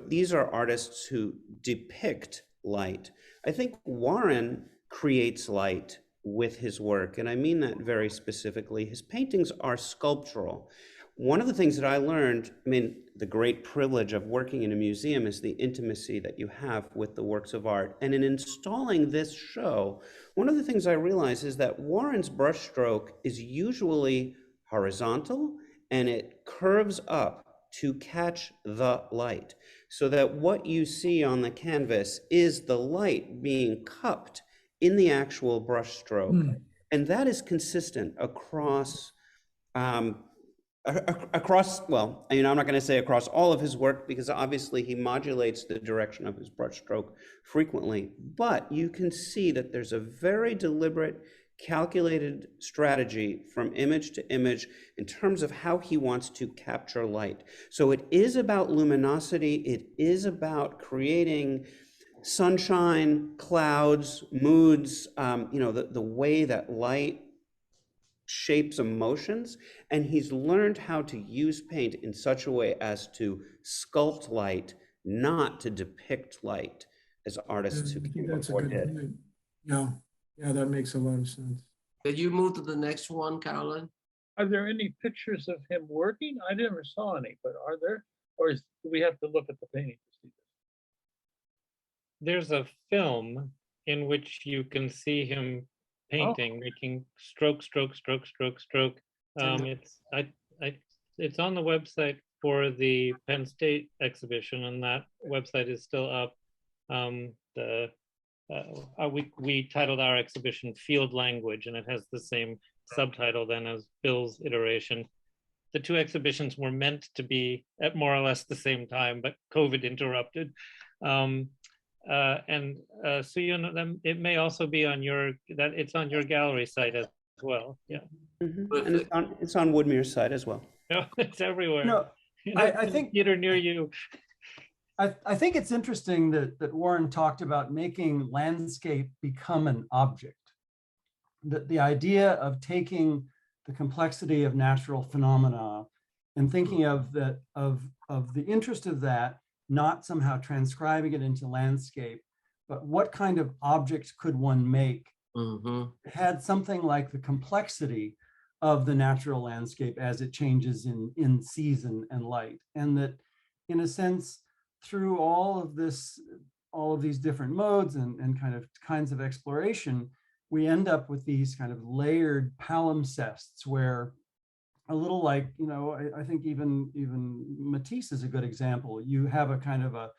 these are artists who depict light. I think Warren creates light with his work, and I mean that very specifically. His paintings are sculptural. One of the things that I learned, the great privilege of working in a museum is the intimacy that you have with the works of art. And in installing this show, one of the things I realized is that Warren's brushstroke is usually horizontal and it curves up to catch the light, so that what you see on the canvas is the light being cupped in the actual brushstroke. And that is consistent across well, I'm not going to say across all of his work, because obviously he modulates the direction of his brushstroke frequently, but you can see that there's a very deliberate, calculated strategy from image to image in terms of how he wants to capture light. So it is about luminosity. It is about creating sunshine, clouds, moods, the way that light shapes emotions, and he's learned how to use paint in such a way as to sculpt light, not to depict light, as artists who came before did. Yeah, that makes a lot of sense. Can you move to the next one, Carolyn? Are there any pictures of him working? I never saw any, but are there? Or do we have to look at the painting to see this? There's a film in which you can see him painting, making stroke, stroke, stroke, stroke, stroke. It's on the website for the Penn State exhibition, and that website is still up. We titled our exhibition Field Language, and it has the same subtitle then as Bill's iteration. The two exhibitions were meant to be at more or less the same time, but COVID interrupted. Sueyun, it may also be on it's on your gallery site as well. Yeah. And it's on Woodmere's site as well. No, it's everywhere. I think theater near you. I think it's interesting that Warren talked about making landscape become an object. That the idea of taking the complexity of natural phenomena and thinking of that of the interest of that, not somehow transcribing it into landscape, but what kind of objects could one make had something like the complexity of the natural landscape as it changes in season and light. And that in a sense, through all of these different modes and kinds of exploration, we end up with these kind of layered palimpsests where a little like, I think even Matisse is a good example. You have a kind of a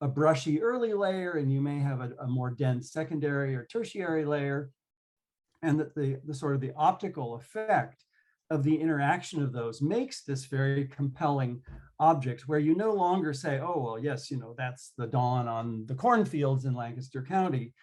brushy early layer, and you may have a more dense secondary or tertiary layer, and that the sort of the optical effect of the interaction of those makes this very compelling object where you no longer say, oh, well, yes, that's the dawn on the cornfields in Lancaster County,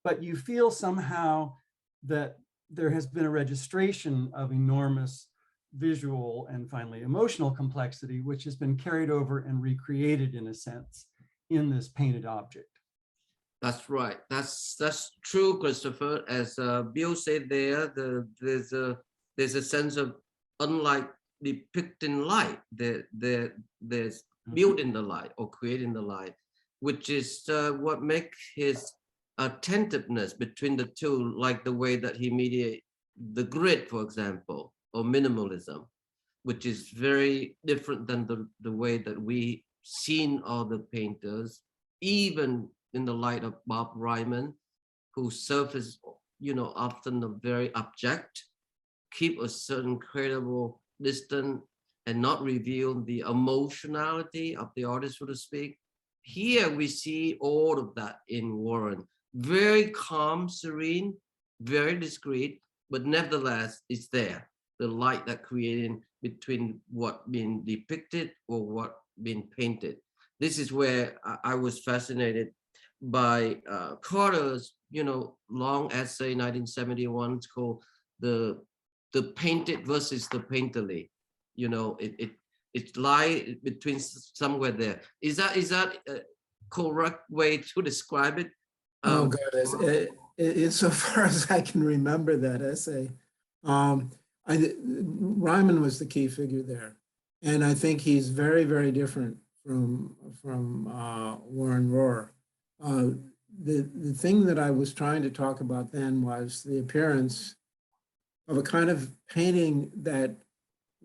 but you feel somehow that there has been a registration of enormous visual and finally emotional complexity, which has been carried over and recreated in a sense in this painted object. That's right. That's true, Christopher. As Bill said there, there's a sense of, unlike depicting light, there's building the light or creating the light, which is what makes his attentiveness between the two, like the way that he mediates the grid, for example, or minimalism, which is very different than the way that we seen other painters, even in the light of Bob Ryman, who surface, often a very abject, keep a certain credible distance and not reveal the emotionality of the artist, so to speak. Here we see all of that in Warren. Very calm, serene, very discreet, but nevertheless, it's there. The light that creating between what being depicted or what being painted. This is where I was fascinated by Carter's, long essay, 1971, it's called the painted versus the painterly. It lies between somewhere there. Is that a correct way to describe it? Oh God, it's so far as I can remember that essay. Ryman was the key figure there, and I think he's very, very different from Warren Rohrer. The thing that I was trying to talk about then was the appearance of a kind of painting that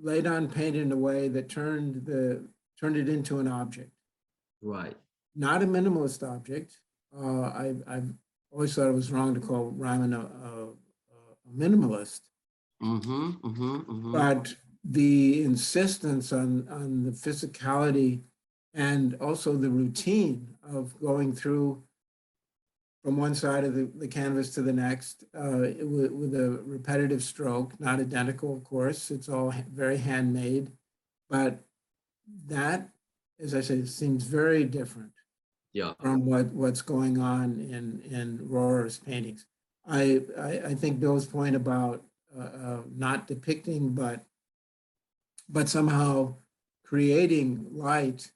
laid on paint in a way that turned it into an object. Right. Not a minimalist object. I've always thought it was wrong to call Ryman a minimalist. But the insistence on the physicality and also the routine of going through from one side of the canvas to the next with a repetitive stroke, not identical, of course. It's all very handmade, but that, as I say, seems very different from what's going on in Rohrer's paintings. I think Bill's point about not depicting, but somehow creating light.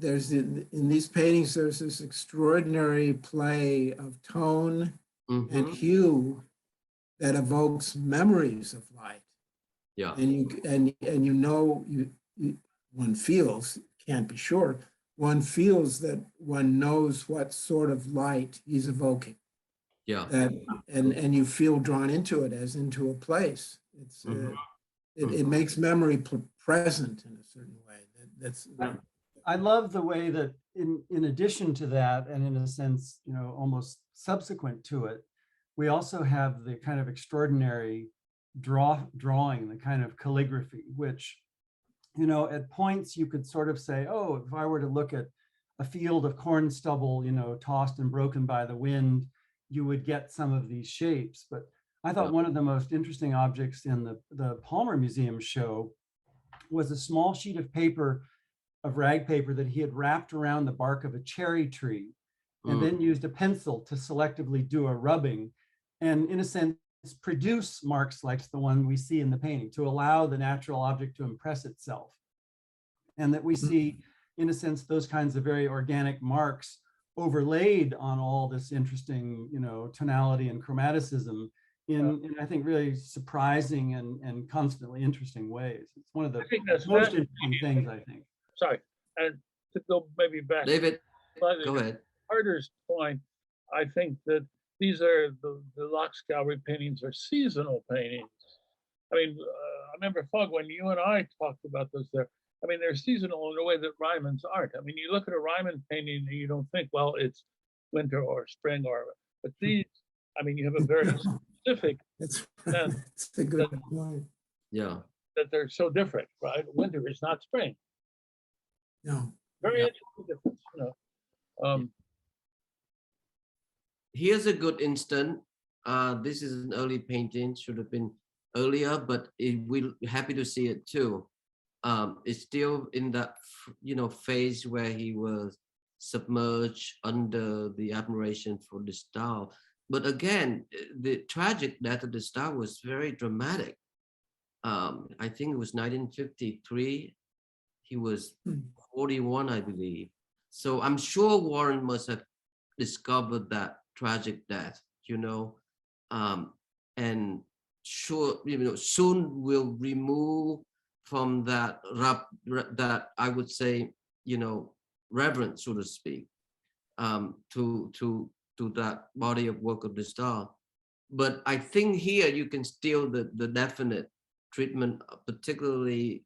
In these paintings, there's this extraordinary play of tone and hue that evokes memories of light. Yeah. And one feels, can't be sure, one feels that one knows what sort of light he's evoking. Yeah. And you feel drawn into it as into a place. It's it makes memory present in a certain way. I love the way that in addition to that, and in a sense, almost subsequent to it, we also have the kind of extraordinary drawing, the kind of calligraphy, which, at points you could sort of say, oh, if I were to look at a field of corn stubble, tossed and broken by the wind, you would get some of these shapes. But I thought one of the most interesting objects in the Palmer Museum show was a small sheet of paper, of rag paper, that he had wrapped around the bark of a cherry tree and then used a pencil to selectively do a rubbing. And in a sense, produce marks like the one we see in the painting, to allow the natural object to impress itself. And that we see, in a sense, those kinds of very organic marks overlaid on all this interesting, tonality and chromaticism in I think, really surprising and constantly interesting ways. It's one of the most interesting things, I think. Sorry, and to go maybe back. David, go ahead. Carter's point, I think that these are the Locke's gallery paintings are seasonal paintings. I mean, I remember, Fogg, when you and I talked about this there, I mean, they're seasonal in a way that Ryman's aren't. I mean, you look at a Ryman painting and you don't think, well, it's winter or spring but these, I mean, you have a very specific It's sense a good point. Yeah. that they're so different, right? Winter is not spring. No. Very interesting difference, Here's a good instant. This is an early painting, should have been earlier, but we're happy to see it too. It's still in that, phase where he was submerged under the admiration for the star. But again, the tragic death of the star was very dramatic. I think it was 1953. He was 41, I believe. So I'm sure Warren must have discovered that tragic death, and sure, soon will remove from that I would say, reverence, so to speak, to that body of work of the star. But I think here you can still the definite treatment, particularly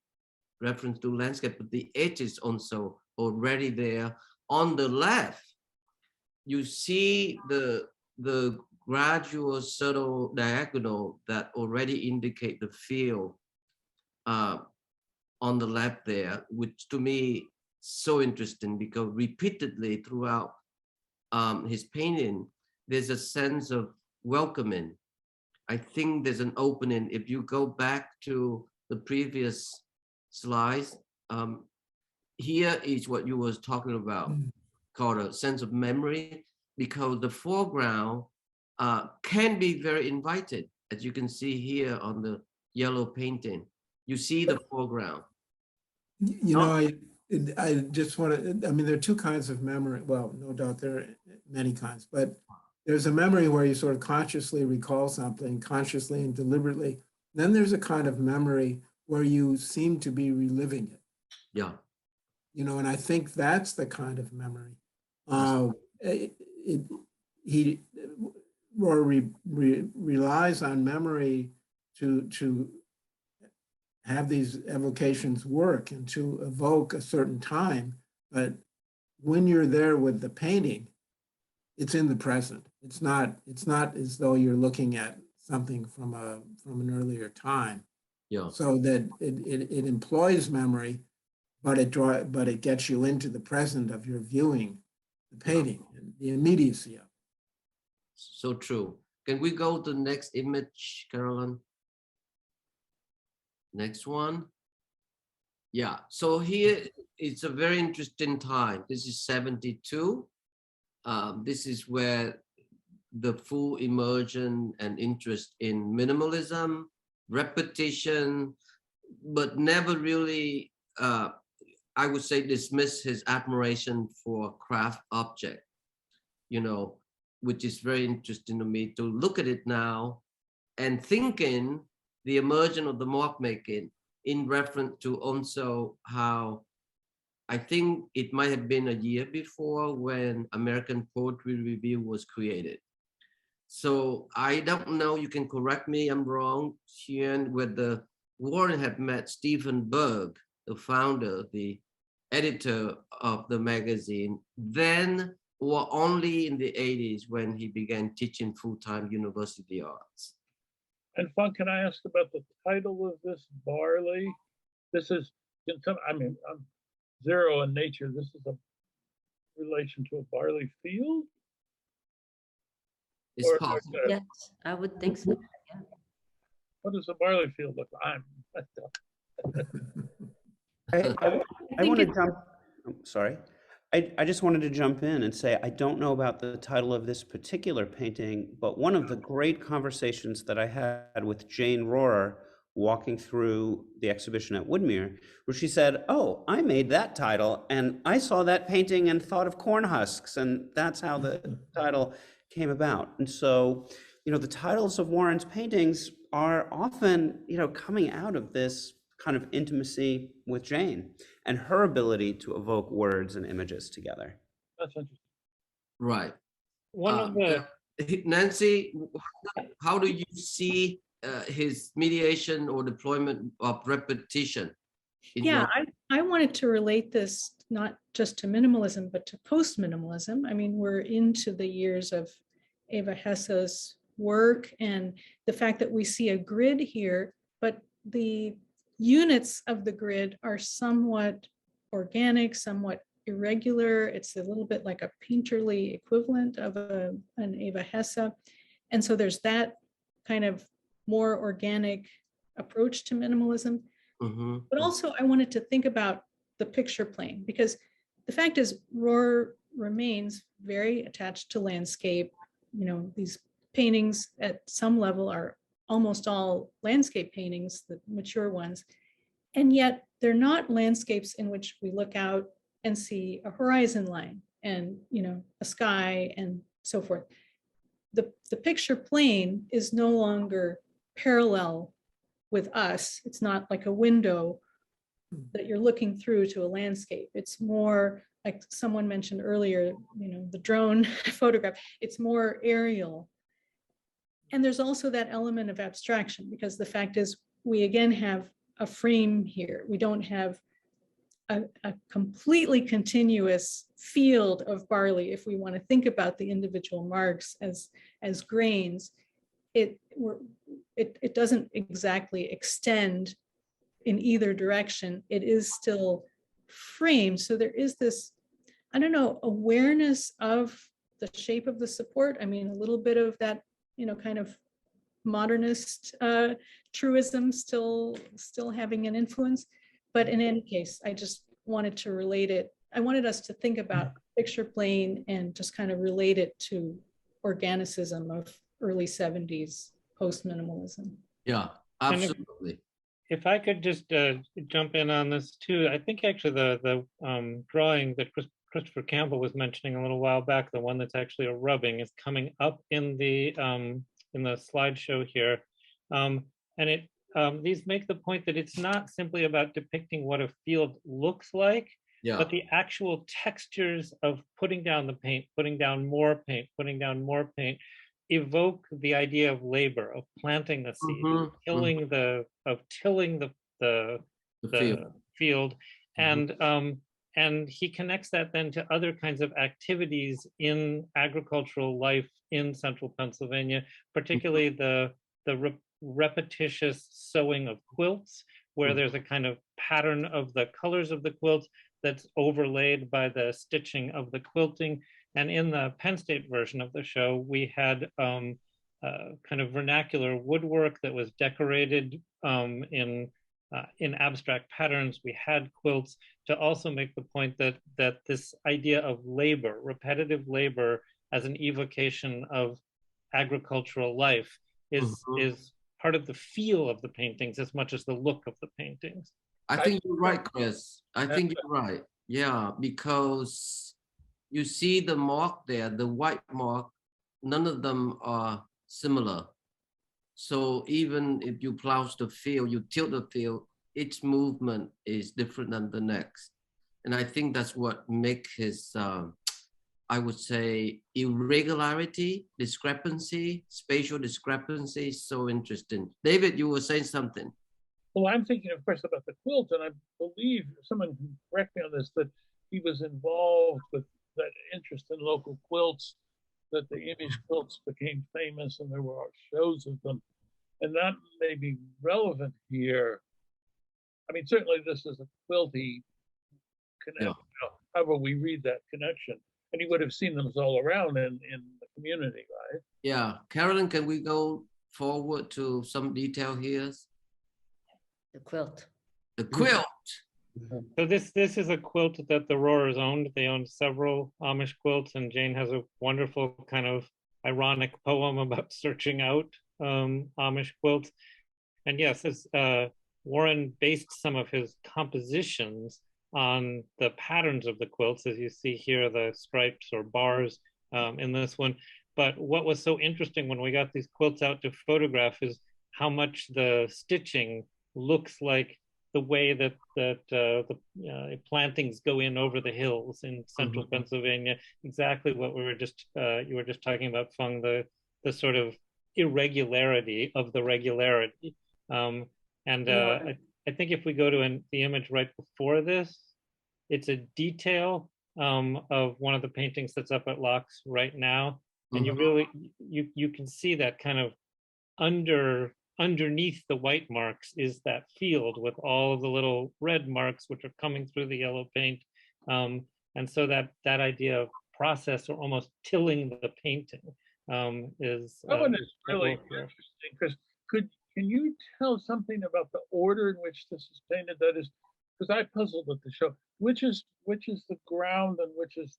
reference to landscape, but the edge is also already there. On the left, you see the gradual subtle diagonal that already indicate the field on the left there, which to me so interesting, because repeatedly throughout his painting, there's a sense of welcoming. I think there's an opening. If you go back to the previous slides, here is what you was talking about, called a sense of memory, because the foreground can be very invited, as you can see here on the yellow painting. You see the foreground. I just want to, I mean, there are two kinds of memory. Well, no doubt there are many kinds, but there's a memory where you sort of consciously recall something, consciously and deliberately. Then there's a kind of memory where you seem to be reliving it. Yeah. And I think that's the kind of memory. Rohrer relies on memory to have these evocations work and to evoke a certain time. But when you're there with the painting, it's in the present. It's not as though you're looking at something from an earlier time. Yeah. So that it employs memory, but it gets you into the present of your viewing the painting and the immediacy of it. So true. Can we go to the next image, Carolyn? Next one. Yeah, so here it's a very interesting time. This is 72. This is where the full immersion and interest in minimalism, repetition, but never really, I would say, dismiss his admiration for craft object, which is very interesting to me to look at it now and thinking the immersion of the mark making in reference to also how I think it might have been a year before when American Poetry Review was created. So I don't know, you can correct me, I'm wrong, Sueyun, whether Warren had met Stephen Berg, the founder, the editor of the magazine, then or only in the 80s when he began teaching full-time university arts. And Phong, can I ask about the title of this, Barley? This is, I mean, I'm zero in nature. This is a relation to a barley field? It's possible. Yes, I would think so. Yeah. What does a barley field look like? I want to jump. Sorry. I just wanted to jump in and say, I don't know about the title of this particular painting, but one of the great conversations that I had with Jane Rohrer walking through the exhibition at Woodmere, where she said, oh, I made that title, and I saw that painting and thought of corn husks, and that's how the title came about. And so, you know, the titles of Warren's paintings are often, you know, coming out of this kind of intimacy with Jane and her ability to evoke words and images together. That's interesting. Right. One of the Nancy, how do you see his mediation or deployment of repetition? Yeah, I wanted to relate this not just to minimalism, but to post-minimalism. I mean, we're into the years of Eva Hesse's work and the fact that we see a grid here, but the units of the grid are somewhat organic, somewhat irregular. It's a little bit like a painterly equivalent of an Eva Hesse. And so there's that kind of more organic approach to minimalism. Mm-hmm. But also I wanted to think about the picture plane, because the fact is Rohrer remains very attached to landscape. You know, these paintings at some level are almost all landscape paintings, the mature ones. And yet they're not landscapes in which we look out and see a horizon line and, you know, a sky and so forth. The picture plane is no longer parallel with us. It's not like a window that you're looking through to a landscape. It's more like someone mentioned earlier, you know, the drone photograph. It's more aerial. And there's also that element of abstraction, because the fact is we again have a frame here. We don't have a completely continuous field of barley. If we want to think about the individual marks as grains, it doesn't exactly extend in either direction. It is still framed. So there is this, I don't know, awareness of the shape of the support. I mean, a little bit of that, you know, kind of modernist truism still having an influence. But in any case, I just wanted to relate it. I wanted us to think about picture plane and just kind of relate it to organicism of early 70s post-minimalism. Yeah, absolutely. If I could just jump in on this too, I think actually the drawing that Christopher Campbell was mentioning a little while back, the one that's actually a rubbing, is coming up in the slideshow here, and it these make the point that it's not simply about depicting what a field looks like, but the actual textures of putting down the paint, putting down more paint, putting down more paint, evoke the idea of labor, of planting the seed, tilling the field, and he connects that then to other kinds of activities in agricultural life in central Pennsylvania, particularly the repetitious sewing of quilts, where there's a kind of pattern of the colors of the quilts that's overlaid by the stitching of the quilting. And in the Penn State version of the show, we had kind of vernacular woodwork that was decorated in abstract patterns. We had quilts to also make the point that this idea of labor, repetitive labor, as an evocation of agricultural life is part of the feel of the paintings as much as the look of the paintings. I think you're right, Chris. I think you're right. Yeah, because you see the mark there, the white mark, none of them are similar. So even if you plow the field, you tilt the field, each movement is different than the next. And I think that's what makes his, I would say, irregularity, discrepancy, spatial discrepancy so interesting. David, you were saying something. Well, I'm thinking, of course, about the quilt, and I believe, someone can correct me on this, that he was involved with that interest in local quilts, that the image quilts became famous and there were shows of them. And that may be relevant here. I mean, certainly this is a quilty connection, however we read that connection. And he would have seen them all around in the community, right? Yeah. Carolyn, can we go forward to some detail here? The quilt. The quilt. So this is a quilt that the Rohrers owned. They owned several Amish quilts, and Jane has a wonderful kind of ironic poem about searching out Amish quilts. And yes, Warren based some of his compositions on the patterns of the quilts, as you see here, the stripes or bars in this one. But what was so interesting when we got these quilts out to photograph is how much the stitching looks like the way that the plantings go in over the hills in central Pennsylvania. Exactly what we were just you were just talking about, Phong, the sort of irregularity of the regularity. I think if we go to the image right before this, it's a detail of one of the paintings that's up at Locke's right now, and you really you can see that kind of underneath the white marks is that field with all of the little red marks which are coming through the yellow paint, and so that idea of process or almost tilling the painting is that one is really interesting, because can you tell something about the order in which this is painted? That is, because I puzzled with the show. Which is the ground and which is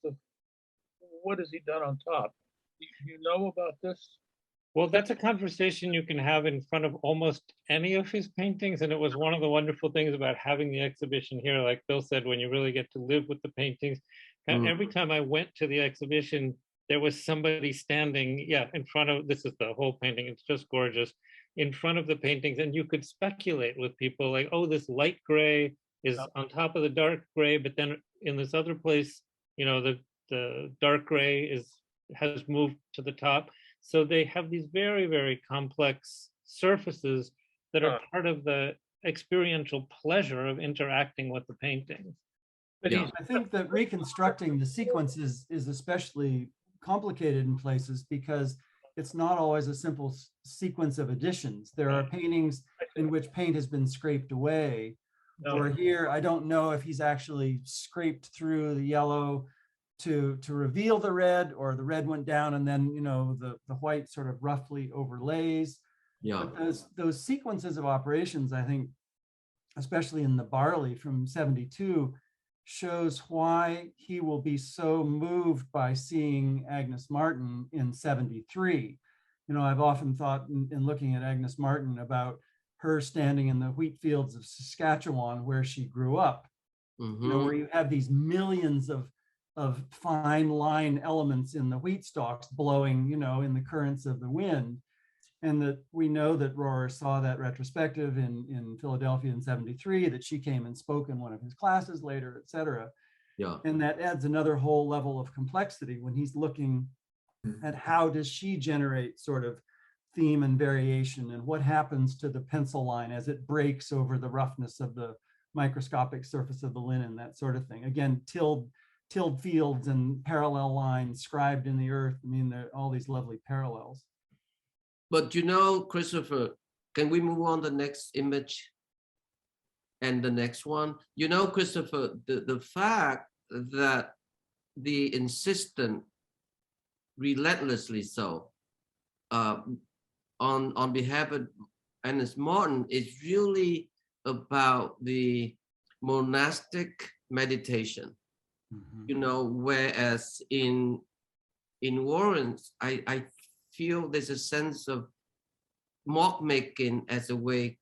what has he done on top? Do you know about this? Well, that's a conversation you can have in front of almost any of his paintings. And it was one of the wonderful things about having the exhibition here. Like Bill said, when you really get to live with the paintings, every time I went to the exhibition, there was somebody standing, in front of, this is the whole painting, it's just gorgeous, in front of the paintings. And you could speculate with people like, oh, this light gray is on top of the dark gray, but then in this other place, the dark gray has moved to the top. So they have these very, very complex surfaces that are part of the experiential pleasure of interacting with the paintings. But I think that reconstructing the sequence is especially complicated in places because it's not always a simple sequence of additions. There are paintings in which paint has been scraped away, or here, I don't know if he's actually scraped through the yellow to reveal the red, or the red went down and then the white sort of roughly overlays. But those sequences of operations, I think, especially in the barley from 72, shows why he will be so moved by seeing Agnes Martin in 73. I've often thought in looking at Agnes Martin about her standing in the wheat fields of Saskatchewan where she grew up, where you have these millions of fine line elements in the wheat stalks blowing, in the currents of the wind. And that we know that Rohrer saw that retrospective in Philadelphia in 73, that she came and spoke in one of his classes later, et cetera. And that adds another whole level of complexity when he's looking at how does she generate sort of theme and variation, and what happens to the pencil line as it breaks over the roughness of the microscopic surface of the linen, that sort of thing. Again, tilled fields and parallel lines scribed in the earth. I mean, there are all these lovely parallels. But Christopher, can we move on to the next image and the next one? Christopher, the fact that the insistent, relentlessly so, on behalf of Agnes Martin is really about the monastic meditation. Whereas in Warren's, I feel there's a sense of mark making as a way,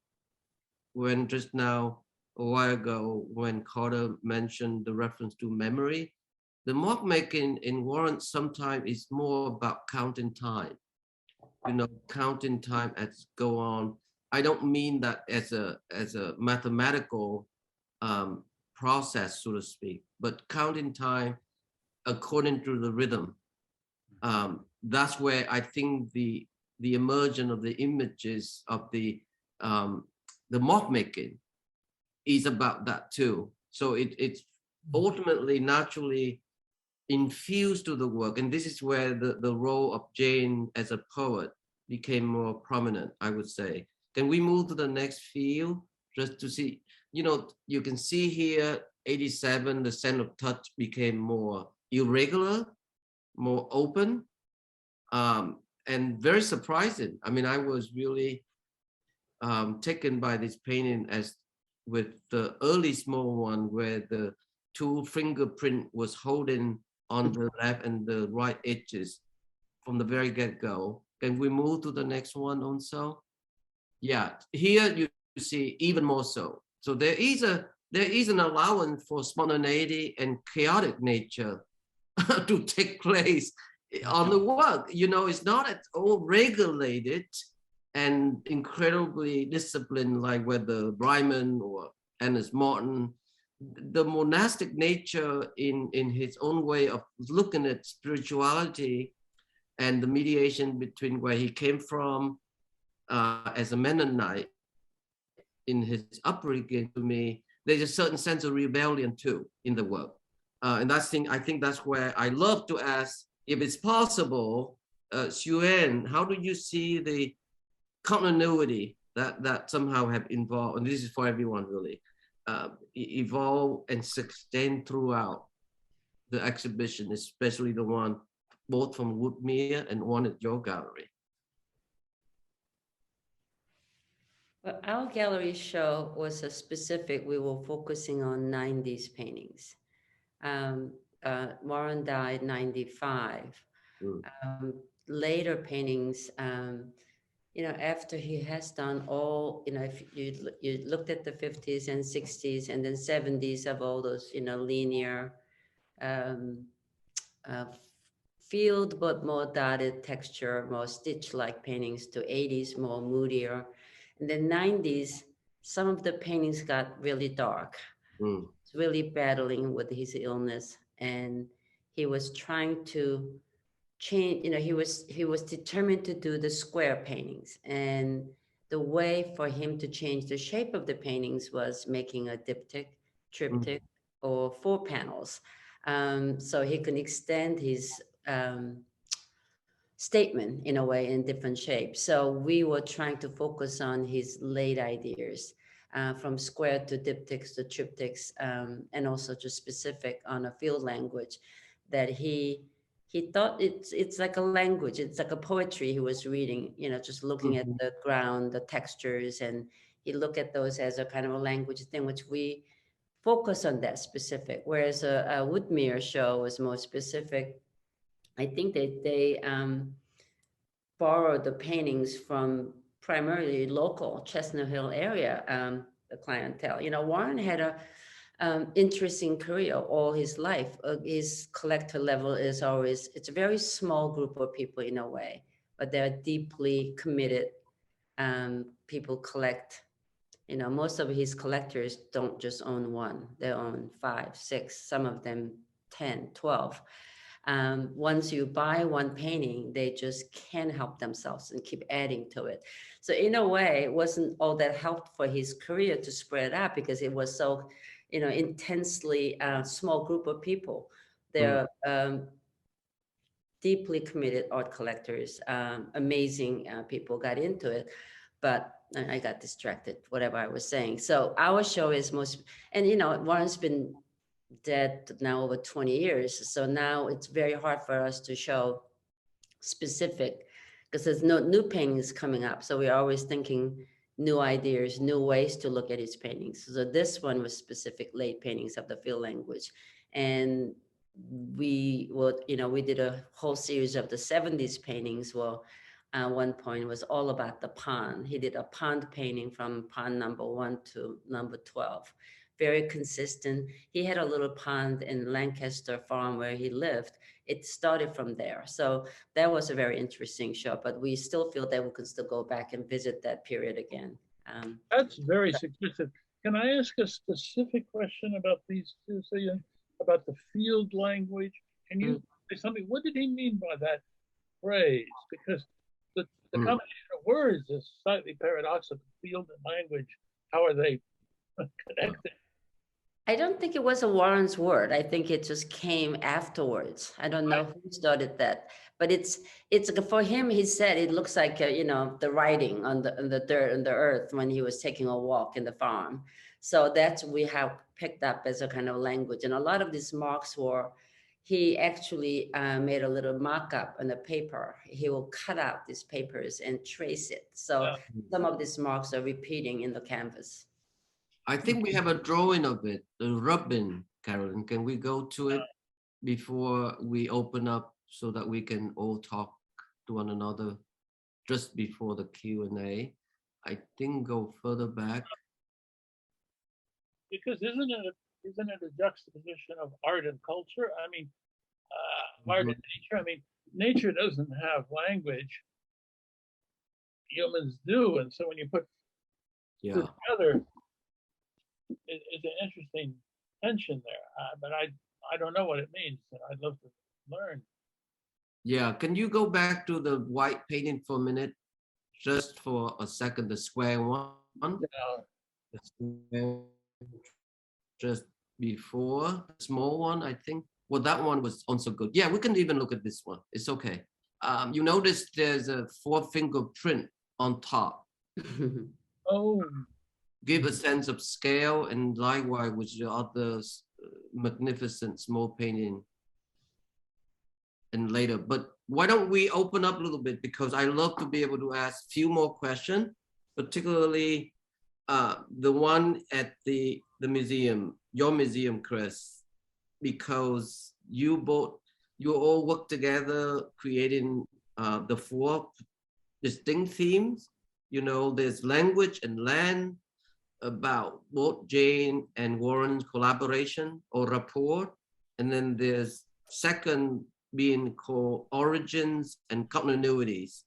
when just now, a while ago, when Carter mentioned the reference to memory, the mark making in Warren sometimes is more about counting time, counting time as go on. I don't mean that as a mathematical process, so to speak, but counting time according to the rhythm. That's where I think the emergence of the images of the mark making is about that too. So it's ultimately naturally infused to the work, and this is where the role of Jane as a poet became more prominent, I would say. Can we move to the next field just to see? You can see here, 87, the sense of touch became more irregular, more open, and very surprising. I mean, I was really taken by this painting as with the early small one where the two fingerprint was holding on the left and the right edges from the very get-go. Can we move to the next one also? Yeah, here you see even more so. So there is an allowance for spontaneity and chaotic nature to take place on the work. You know, it's not at all regulated and incredibly disciplined like whether Bryman or Ennis Martin. The monastic nature in his own way of looking at spirituality and the mediation between where he came from as a Mennonite in his upbringing, to me, there's a certain sense of rebellion too in the work. And I think that's where I love to ask, if it's possible, Sueyun, how do you see the continuity that somehow have involved, and this is for everyone really, evolve and sustain throughout the exhibition, especially the one both from Woodmere and one at your gallery? Well, our gallery show was a specific, we were focusing on 90s paintings. Warren died 95. Later paintings, you know, after he has done all, you know, if you looked at the 50s and 60s and then 70s of all those, you know, linear field, but more dotted texture, more stitch-like paintings, to 80s, more moodier. And then 90s, some of the paintings got really dark. Really battling with his illness, and he was trying to change, you know, he was determined to do the square paintings, and the way for him to change the shape of the paintings was making a diptych, triptych, or 4 panels, so he can extend his statement in a way in different shapes. So we were trying to focus on his late ideas, from square to diptychs to triptychs, and also just specific on a field language that he thought it's like a language, it's like a poetry he was reading, you know, just looking at the ground, the textures, and he looked at those as a kind of a language thing, which we focus on that specific, whereas a Woodmere show was more specific. I think they borrowed the paintings from primarily local Chestnut Hill area, the clientele. You know, Warren had a interesting career all his life. His collector level is always, it's a very small group of people in a way, but they're deeply committed. People collect, you know, most of his collectors don't just own one, they own 5, 6, some of them 10, 12. Once you buy one painting, they just can't help themselves and keep adding to it. So in a way, it wasn't all that helpful for his career to spread out because it was so, you know, intensely small group of people. They're deeply committed art collectors, amazing people got into it, but I got distracted, whatever I was saying. So our show is most, and you know, Warren's been dead now over 20 years. So now it's very hard for us to show specific because there's no new paintings coming up. So we're always thinking new ideas, new ways to look at his paintings. So this one was specific late paintings of the field language. And we would, you know, we did a whole series of the 70s paintings. Well, at one point was all about the pond. He did a pond painting from pond number 1 to number 12. Very consistent. He had a little pond in Lancaster Farm where he lived. It started from there. So that was a very interesting show, but we still feel that we could still go back and visit that period again. That's very suggestive. Can I ask a specific question about these two, Sueyun, about the field language? Can you say something? What did he mean by that phrase? Because the combination of words is slightly paradoxical. Field and language, how are they connected? I don't think it was a Warren's word. I think it just came afterwards. I don't know who started that, but it's for him. He said it looks like you know, the writing on the dirt and the earth when he was taking a walk in the farm. So that's we have picked up as a kind of language, and a lot of these marks were. He actually made a little mock-up on the paper. He will cut out these papers and trace it. So some of these marks are repeating in the canvas. I think we have a drawing of it, the ribbon, Carolyn. Can we go to it before we open up so that we can all talk to one another just before the Q&A? I think go further back. Because isn't it a juxtaposition of art and culture? I mean, art and nature. I mean, nature doesn't have language. Humans do, and so when you put Yeah. together, it's an interesting tension there. But I don't know what it means, and I'd love to learn. Yeah, can you go back to the white painting for a minute? Just for a second, the square one. Yeah. The square just before, the small one, I think. Well, that one was also good. Yeah, we can even look at this one. It's okay. You notice there's a 4-finger print on top. Oh. Give a sense of scale, and likewise with the other magnificent small painting and later. But why don't we open up a little bit, because I love to be able to ask a few more questions, particularly the one at the museum, your museum, Chris, because you all work together creating the 4 distinct themes. You know, there's language and land, about both Jane and Warren's collaboration or rapport. And then there's second being called origins and continuities.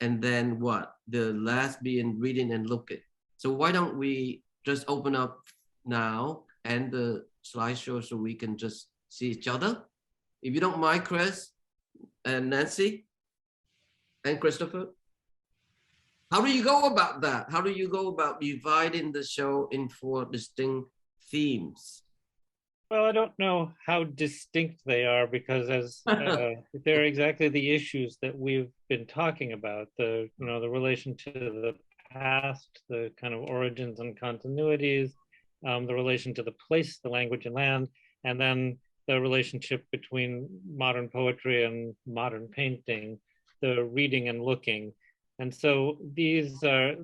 And then what? The last being reading and looking. So why don't we just open up now and the slideshow so we can just see each other? If you don't mind, Chris and Nancy and Christopher. How do you go about that? How do you go about dividing the show in 4 distinct themes? Well, I don't know how distinct they are, because as they're exactly the issues that we've been talking about, the relation to the past, the kind of origins and continuities, the relation to the place, the language and land, and then the relationship between modern poetry and modern painting, the reading and looking. And so these are,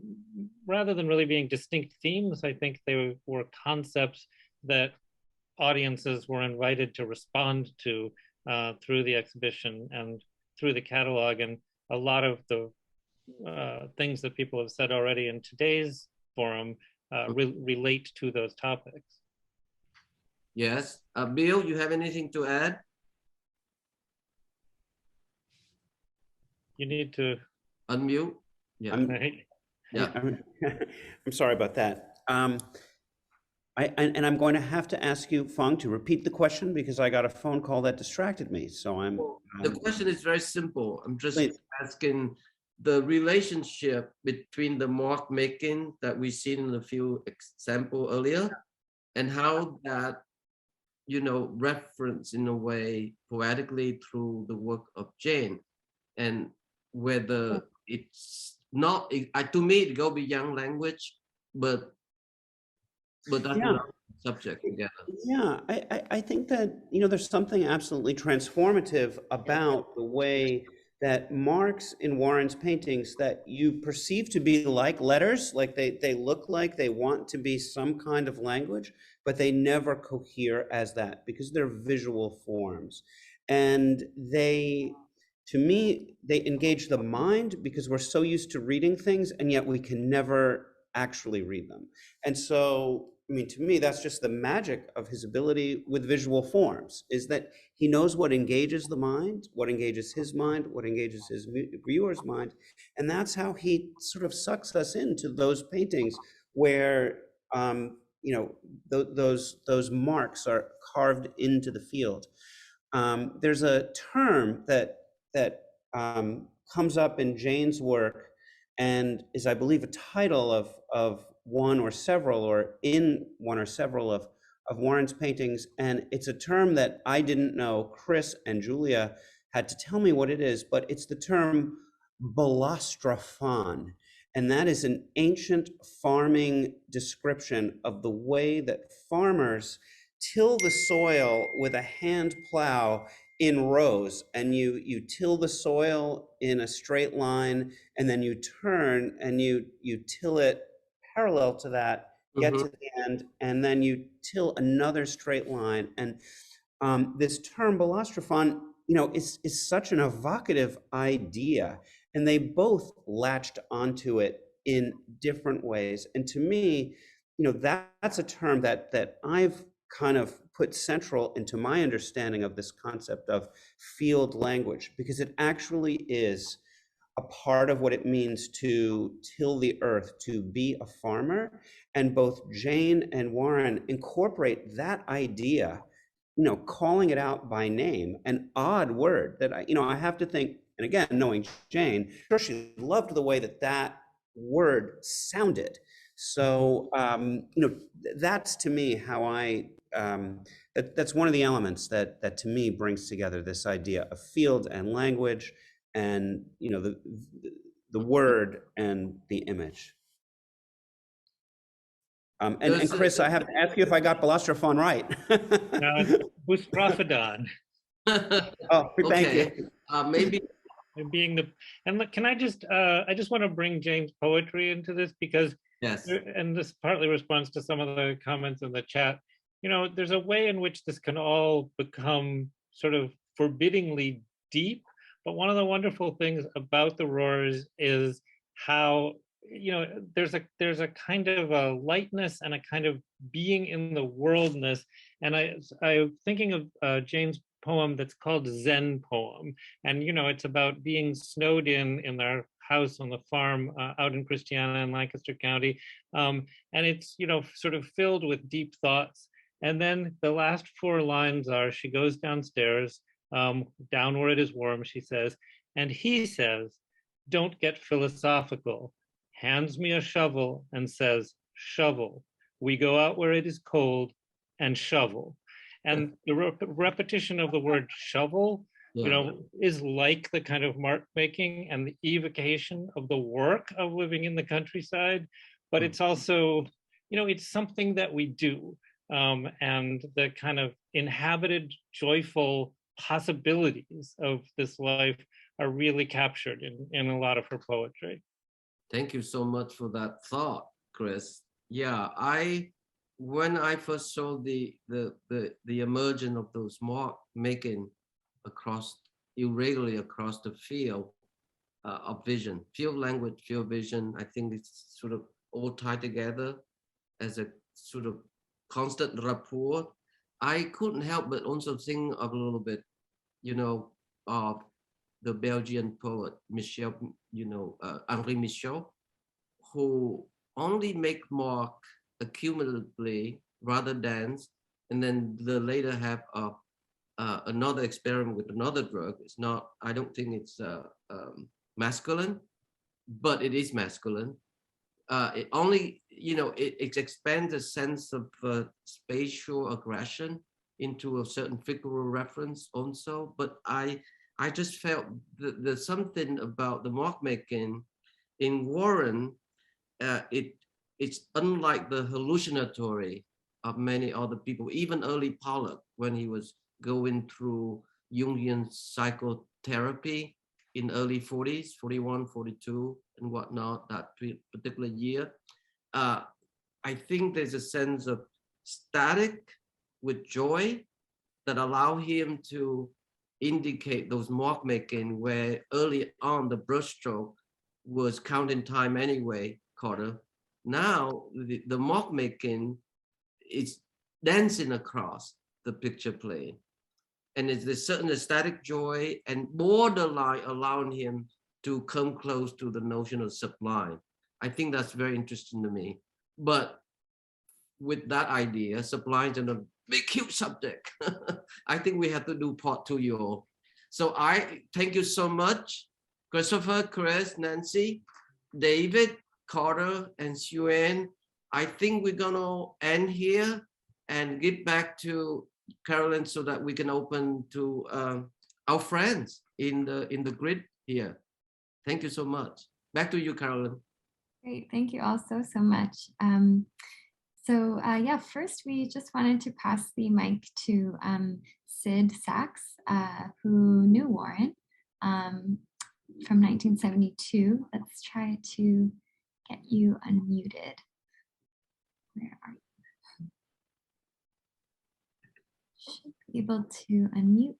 rather than really being distinct themes, I think they were concepts that audiences were invited to respond to through the exhibition and through the catalog. And a lot of the things that people have said already in today's forum relate to those topics. Yes. Bill, you have anything to add? You need to unmute. Yeah. I'm sorry about that. And I'm going to have to ask you, Phong, to repeat the question, because I got a phone call that distracted me. So I'm. The question is very simple. I'm just asking the relationship between the mark making that we've seen in a few examples earlier, and how that, reference in a way poetically through the work of Jane, and whether it's not, to me, it go beyond language, but that's another subject together. Yeah, I think that, there's something absolutely transformative about the way that marks in Warren's paintings that you perceive to be like letters, like they look like they want to be some kind of language, but they never cohere as that because they're visual forms. And to me, they engage the mind because we're so used to reading things, and yet we can never actually read them. And so, to me, that's just the magic of his ability with visual forms, is that he knows what engages the mind, what engages his mind, what engages his viewer's mind. And that's how he sort of sucks us into those paintings where, those marks are carved into the field. There's a term that comes up in Jane's work and is, I believe, a title of one or several, or in one or several of Warren's paintings. And it's a term that I didn't know. Chris and Julia had to tell me what it is, but it's the term balastrafan. And that is an ancient farming description of the way that farmers till the soil with a hand plow in rows, and you till the soil in a straight line, and then you turn and you till it parallel to that get to the end, and then you till another straight line. And this term balastrophon, is such an evocative idea, and they both latched onto it in different ways. And to me, that's a term that I've kind of put central into my understanding of this concept of field language, because it actually is a part of what it means to till the earth, to be a farmer. And both Jane and Warren incorporate that idea, calling it out by name, an odd word that I have to think, and again, knowing Jane, sure, she loved the way that word sounded. So, that's to me how that's one of the elements that to me brings together this idea of field and language, and the word and the image. And Chris, I have to ask you if I got balastrophon right. No, it's busprophodon. Oh, thank you. Maybe. And look, can I just want to bring Jane's poetry into this, because yes, and this partly responds to some of the comments in the chat. There's a way in which this can all become sort of forbiddingly deep. But one of the wonderful things about the Rohrers is how, there's a kind of a lightness and a kind of being in the worldness. And I'm thinking of Jane's poem that's called Zen Poem. And, it's about being snowed in their house on the farm out in Christiana in Lancaster County. And it's, sort of filled with deep thoughts. And then the last 4 lines are, she goes downstairs, down where it is warm, she says, and he says, don't get philosophical, hands me a shovel and says, shovel. We go out where it is cold and shovel. And the repetition of the word shovel, is like the kind of mark making and the evocation of the work of living in the countryside. But it's also, it's something that we do. And the kind of inhabited, joyful possibilities of this life are really captured in a lot of her poetry. Thank you so much for that thought, Chris. Yeah, when I first saw the emergence of those mark making irregularly across the field of vision, field language, field vision, I think it's sort of all tied together as a sort of constant rapport. I couldn't help but also think of a little bit, of the Belgian poet Michel, Henri Michel, who only make mark accumulatively rather dense, and then the later have another experiment with another drug. It's not, I don't think it's masculine, but it is masculine. It only, it expands a sense of spatial aggression into a certain figural reference also. But I just felt that there's something about the mark making in Warren. It's unlike the hallucinatory of many other people, even early Pollock, when he was going through Jungian psychotherapy in early 40s, 41, 42, and whatnot, that particular year. I think there's a sense of static with joy that allow him to indicate those mark making, where early on the brushstroke was counting time anyway, Carter. Now the mark making is dancing across the picture plane. And it's a certain aesthetic joy and borderline allowing him to come close to the notion of sublime. I think that's very interesting to me. But with that idea, sublime is a big, huge subject. I think we have to do part 2, you all. So I thank you so much, Christopher, Chris, Nancy, David, Carter, and Sueyun. I think we're gonna end here and get back to Carolyn so that we can open to our friends in the grid here. Thank you so much. Back to you, Carolyn. Great, thank you all so much. Yeah, first we just wanted to pass the mic to Sid Sachs, who knew Warren from 1972. Let's try to get you unmuted. Where are you? Should be able to unmute.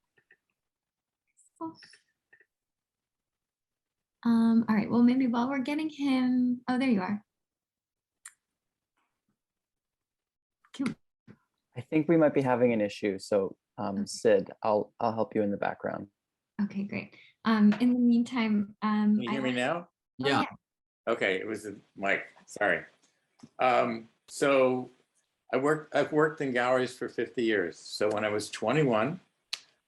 All right, well, maybe while we're getting him, oh, there you are. I think we might be having an issue. So Sid, I'll help you in the background. Okay, great. In the meantime, Can you hear me now? Yeah. Okay, it was the mic. Sorry. So I've worked in galleries for 50 years. So when I was 21,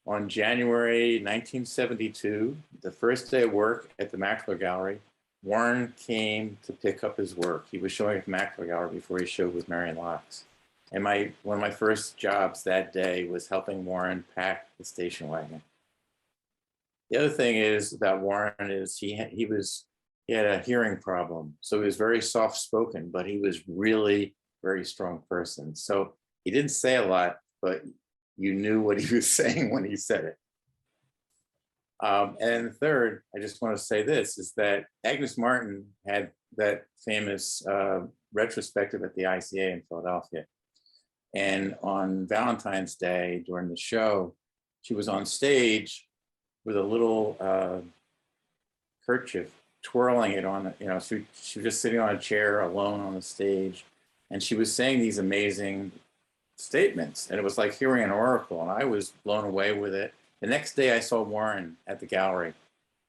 on January 1972, the first day of work at the Mackler Gallery, Warren came to pick up his work. He was showing at the Mackler Gallery before he showed with Marion Locks. And one of my first jobs that day was helping Warren pack the station wagon. The other thing is about Warren is he had a hearing problem. So he was very soft-spoken, but he was really a very strong person. So he didn't say a lot, but you knew what he was saying when he said it. And third, I just want to say this, is that Agnes Martin had that famous retrospective at the ICA in Philadelphia. And on Valentine's Day during the show, she was on stage with a little kerchief, twirling it on, she was just sitting on a chair alone on the stage. And she was saying these amazing statements. And it was like hearing an oracle. And I was blown away with it. The next day I saw Warren at the gallery.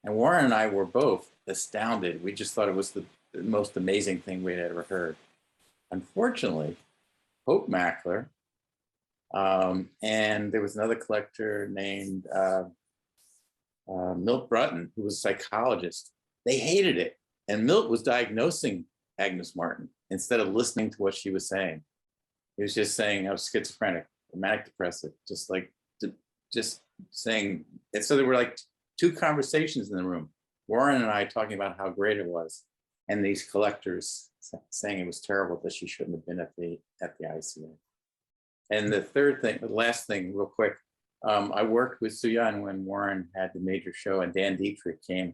And Warren and I were both astounded. We just thought it was the most amazing thing we had ever heard. Unfortunately, Hope Mackler, and there was another collector named Milt Brunton, who was a psychologist. They hated it. And Milt was diagnosing Agnes Martin instead of listening to what she was saying. He was just saying I was schizophrenic, manic depressive, just saying. And so there were like two conversations in the room, Warren and I talking about how great it was, and these collectors saying it was terrible that she shouldn't have been at the ICA. And the last thing, real quick, I worked with Sueyun when Warren had the major show, and Dan Dietrich came,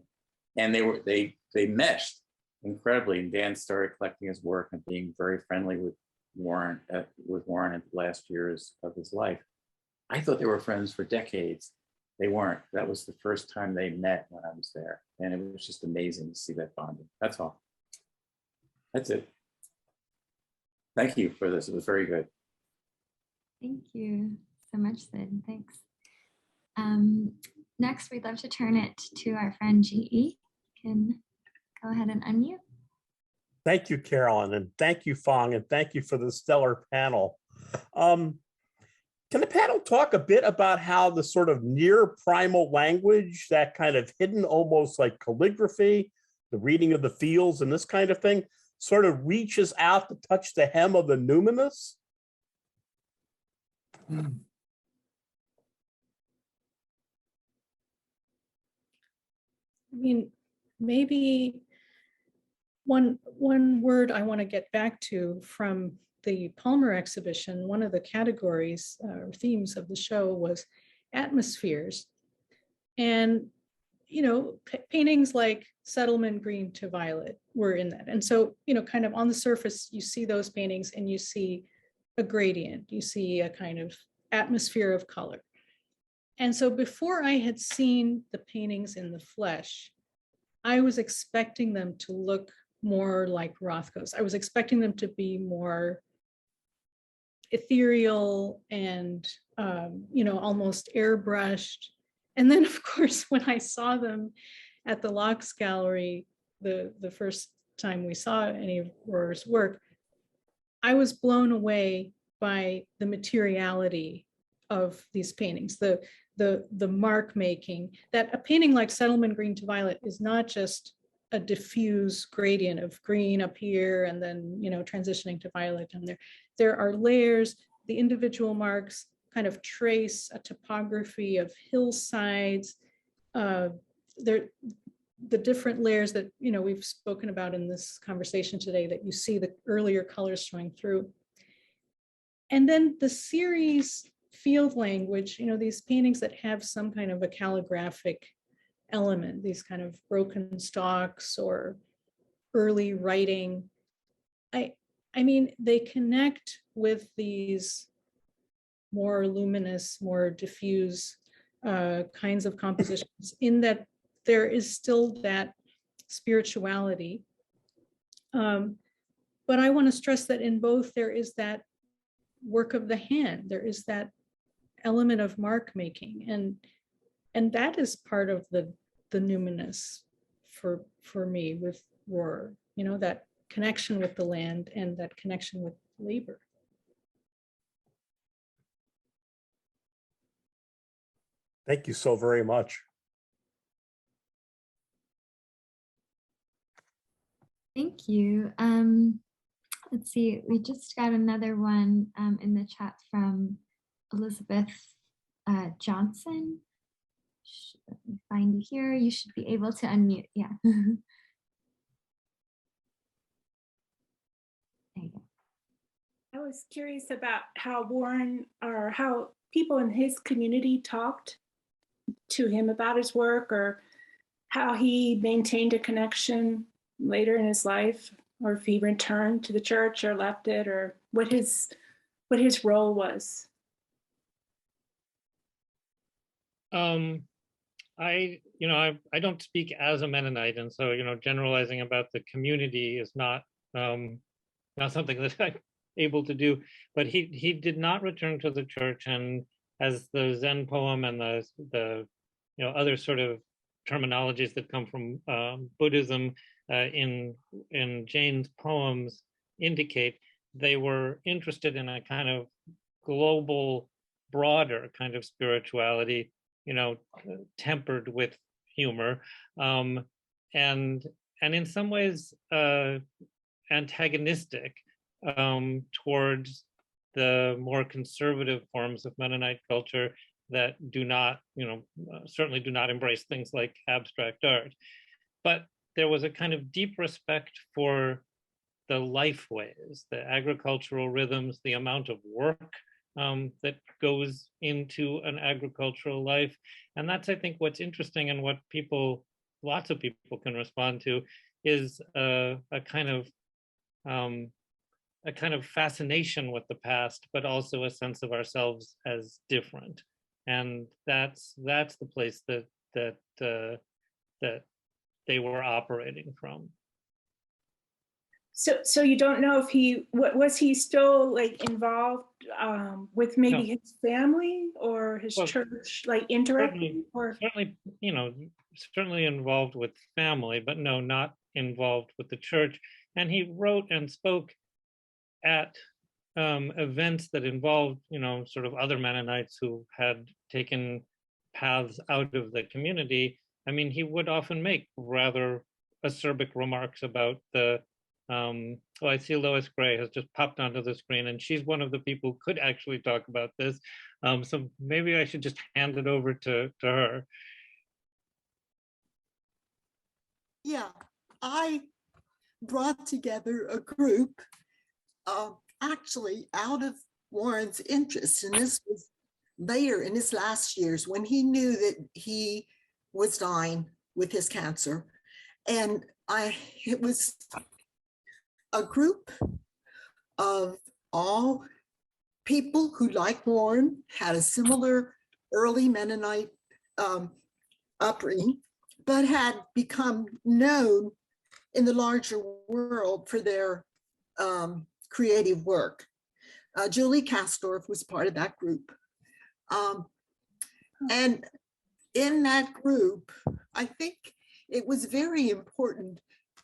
and they meshed incredibly. And Dan started collecting his work and being very friendly with Warren in the last years of his life. I thought they were friends for decades. They weren't. That was the first time they met when I was there, and it was just amazing to see that bonding. That's all. That's it. Thank you for this. It was very good. Thank you so much, Sid. Thanks. Next, we'd love to turn it to our friend GE. You can go ahead and unmute. Thank you, Carolyn, and thank you, Phong, and thank you for the stellar panel. Can the panel talk a bit about how the sort of near primal language, that kind of hidden, almost like calligraphy, the reading of the fields and this kind of thing, sort of reaches out to touch the hem of the numinous? I mean, maybe one word I want to get back to from the Palmer exhibition, one of the categories or themes of the show was atmospheres. And, paintings like Settlement Green to Violet were in that. And so, kind of on the surface, you see those paintings and you see a gradient, you see a kind of atmosphere of color. And so before I had seen the paintings in the flesh, I was expecting them to look more like Rothko's. I was expecting them to be more ethereal and, almost airbrushed. And then, of course, when I saw them at the Locks Gallery, the first time we saw any of Rohrer's work, I was blown away by the materiality of these paintings, the mark making, that a painting like Settlement Green to Violet is not just a diffuse gradient of green up here and then, transitioning to violet down there. There are layers, the individual marks kind of trace a topography of hillsides. The different layers that, we've spoken about in this conversation today, that you see the earlier colors showing through. And then the series field language, these paintings that have some kind of a calligraphic element, these kind of broken stalks or early writing. I mean, they connect with these more luminous, more diffuse kinds of compositions, in that there is still that spirituality. But I want to stress that in both there is that work of the hand, there is that element of mark making, and that is part of the numinous for me with Rohrer, you know, that connection with the land and that connection with labor. Thank you so very much. Thank you. Let's see, we just got another one in the chat from Elizabeth Johnson. Let me find you here. You should be able to unmute. Yeah. There you go. I was curious about how Warren, or how people in his community talked to him about his work, or how he maintained a connection later in his life, or if he returned to the church or left it, or what his role was. I don't speak as a Mennonite, and so, you know, generalizing about the community is not something that I'm able to do. But he did not return to the church, and as the Zen poem and the you know, other sort of terminologies that come from Buddhism in Jane's poems indicate, they were interested in a kind of global, broader kind of spirituality, you know, tempered with humor, and in some ways antagonistic towards the more conservative forms of Mennonite culture that do not, you know, certainly do not embrace things like abstract art. But there was a kind of deep respect for the life ways, the agricultural rhythms, the amount of work that goes into an agricultural life. And that's, I think, what's interesting, and what lots of people can respond to, is a kind of fascination with the past, but also a sense of ourselves as different. And that's the place that they were operating from. So you don't know if was he still like involved with maybe his family or his church, like interacting? Certainly, you know, certainly involved with family, but no, not involved with the church. And he wrote and spoke at events that involved, you know, sort of other Mennonites who had taken paths out of the community. I mean, he would often make rather acerbic remarks about the I see Lois Gray has just popped onto the screen, and she's one of the people who could actually talk about this. So maybe I should just hand it over to her. Yeah, I brought together a group actually out of Warren's interest, and this was later in his last years when he knew that he was dying with his cancer. And it was a group of all people who, like Warren, had a similar early Mennonite upbringing, but had become known in the larger world for their creative work. Julie Kastorf was part of that group. And in that group, I think it was very important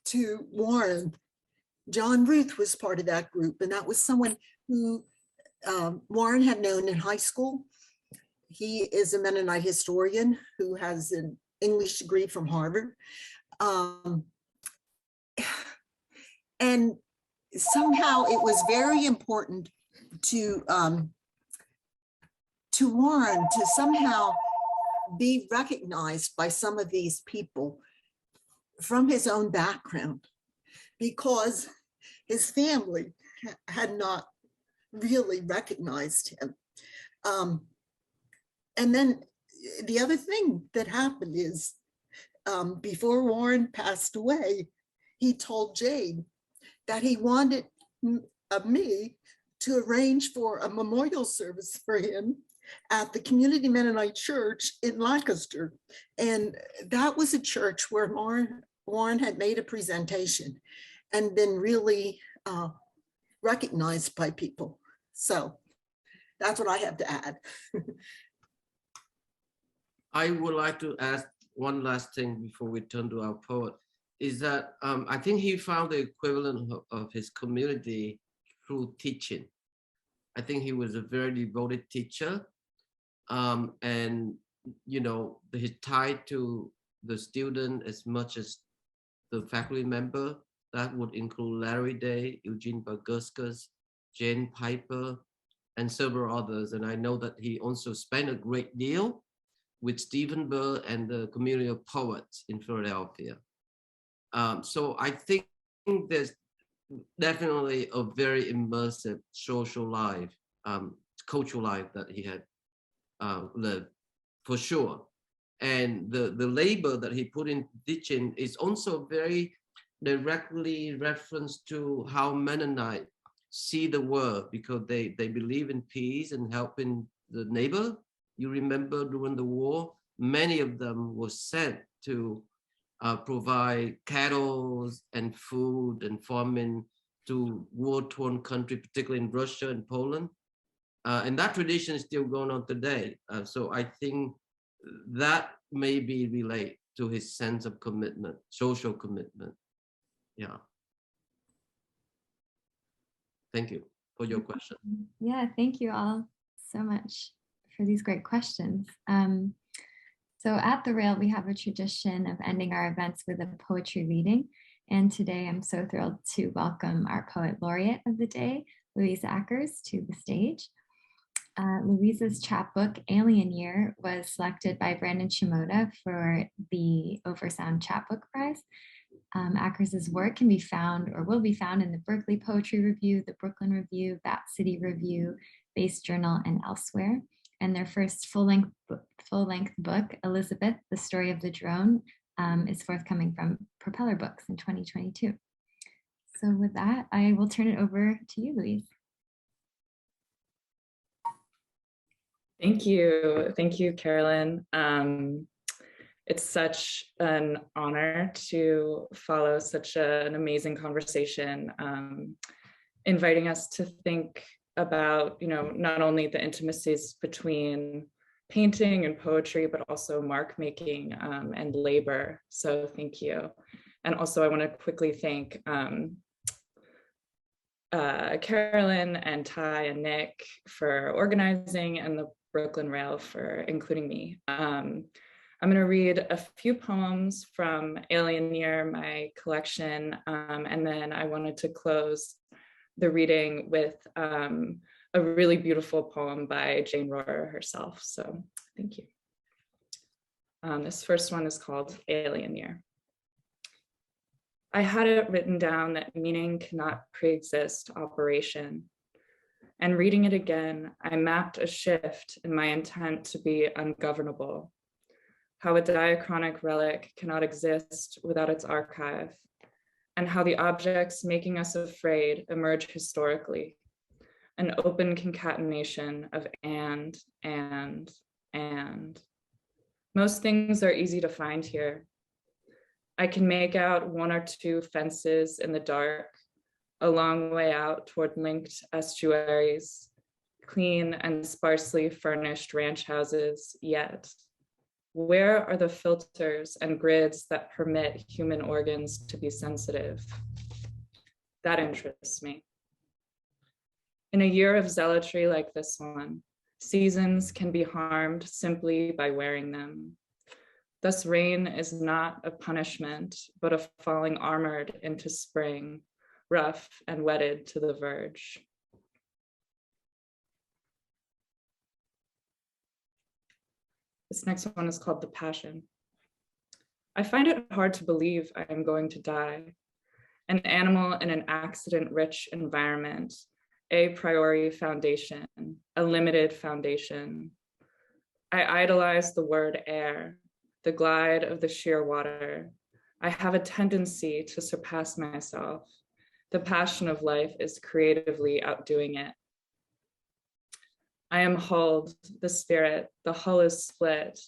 to Warren. John Ruth was part of that group, and that was someone who Warren had known in high school. He is a Mennonite historian who has an English degree from Harvard. And somehow it was very important to Warren to somehow be recognized by some of these people from his own background, because his family had not really recognized him. And then the other thing that happened is before Warren passed away, he told Jane that he wanted of me to arrange for a memorial service for him at the Community Mennonite Church in Lancaster. And that was a church where Warren had made a presentation and been really recognized by people. So that's what I have to add. I would like to ask one last thing before we turn to our poet, is that I think he found the equivalent of his community through teaching. I think he was a very devoted teacher. And, you know, he's tied to the student as much as the faculty member. That would include Larry Day, Eugene Baguskas, Jane Piper, and several others. And I know that he also spent a great deal with Stephen Burr and the community of poets in Philadelphia. So I think there's definitely a very immersive social life, cultural life that he had lived, for sure. And the labor that he put in teaching is also very directly reference to how Mennonite see the world, because they believe in peace and helping the neighbor. You remember during the war, many of them were sent to provide cattle and food and farming to war-torn countries, particularly in Russia and Poland. And that tradition is still going on today. So I think that maybe relate to his sense of commitment, social commitment. Yeah. Thank you for your question. Yeah, thank you all so much for these great questions. So at the Rail, we have a tradition of ending our events with a poetry reading. And today I'm so thrilled to welcome our poet laureate of the day, Louise Ackers, to the stage. Louise's chapbook, Alien Year, was selected by Brandon Shimoda for the Oversound Chapbook Prize. Ackers' work can be found or will be found in the Berkeley Poetry Review, the Brooklyn Review, Bat City Review, Base Journal, and elsewhere. And their first full-length book, Elizabeth, The Story of the Drone, is forthcoming from Propeller Books in 2022. So with that, I will turn it over to you, Louise. Thank you, Carolyn. It's such an honor to follow such an amazing conversation, inviting us to think about, not only the intimacies between painting and poetry, but also mark making and labor. So thank you. And also I want to quickly thank Carolyn and Ty and Nick for organizing, and the Brooklyn Rail for including me. I'm going to read a few poems from Alien Year, my collection, and then I wanted to close the reading with a really beautiful poem by Jane Rohrer herself. So thank you. This first one is called Alien Year. I had it written down that meaning cannot pre-exist operation. And reading it again, I mapped a shift in my intent to be ungovernable. How a diachronic relic cannot exist without its archive, and how the objects making us afraid emerge historically, an open concatenation of and. Most things are easy to find here. I can make out one or two fences in the dark, a long way out toward linked estuaries, clean and sparsely furnished ranch houses, yet where are the filters and grids that permit human organs to be sensitive? That interests me. In a year of zealotry like this one, seasons can be harmed simply by wearing them. Thus, rain is not a punishment, but a falling armored into spring, rough and wedded to the verge. This next one is called The Passion. I find it hard to believe I am going to die. An animal in an accident-rich environment, a priori foundation, a limited foundation. I idolize the word air, the glide of the sheer water. I have a tendency to surpass myself, The passion of life is creatively outdoing it. I am hulled, the spirit, the hull is split,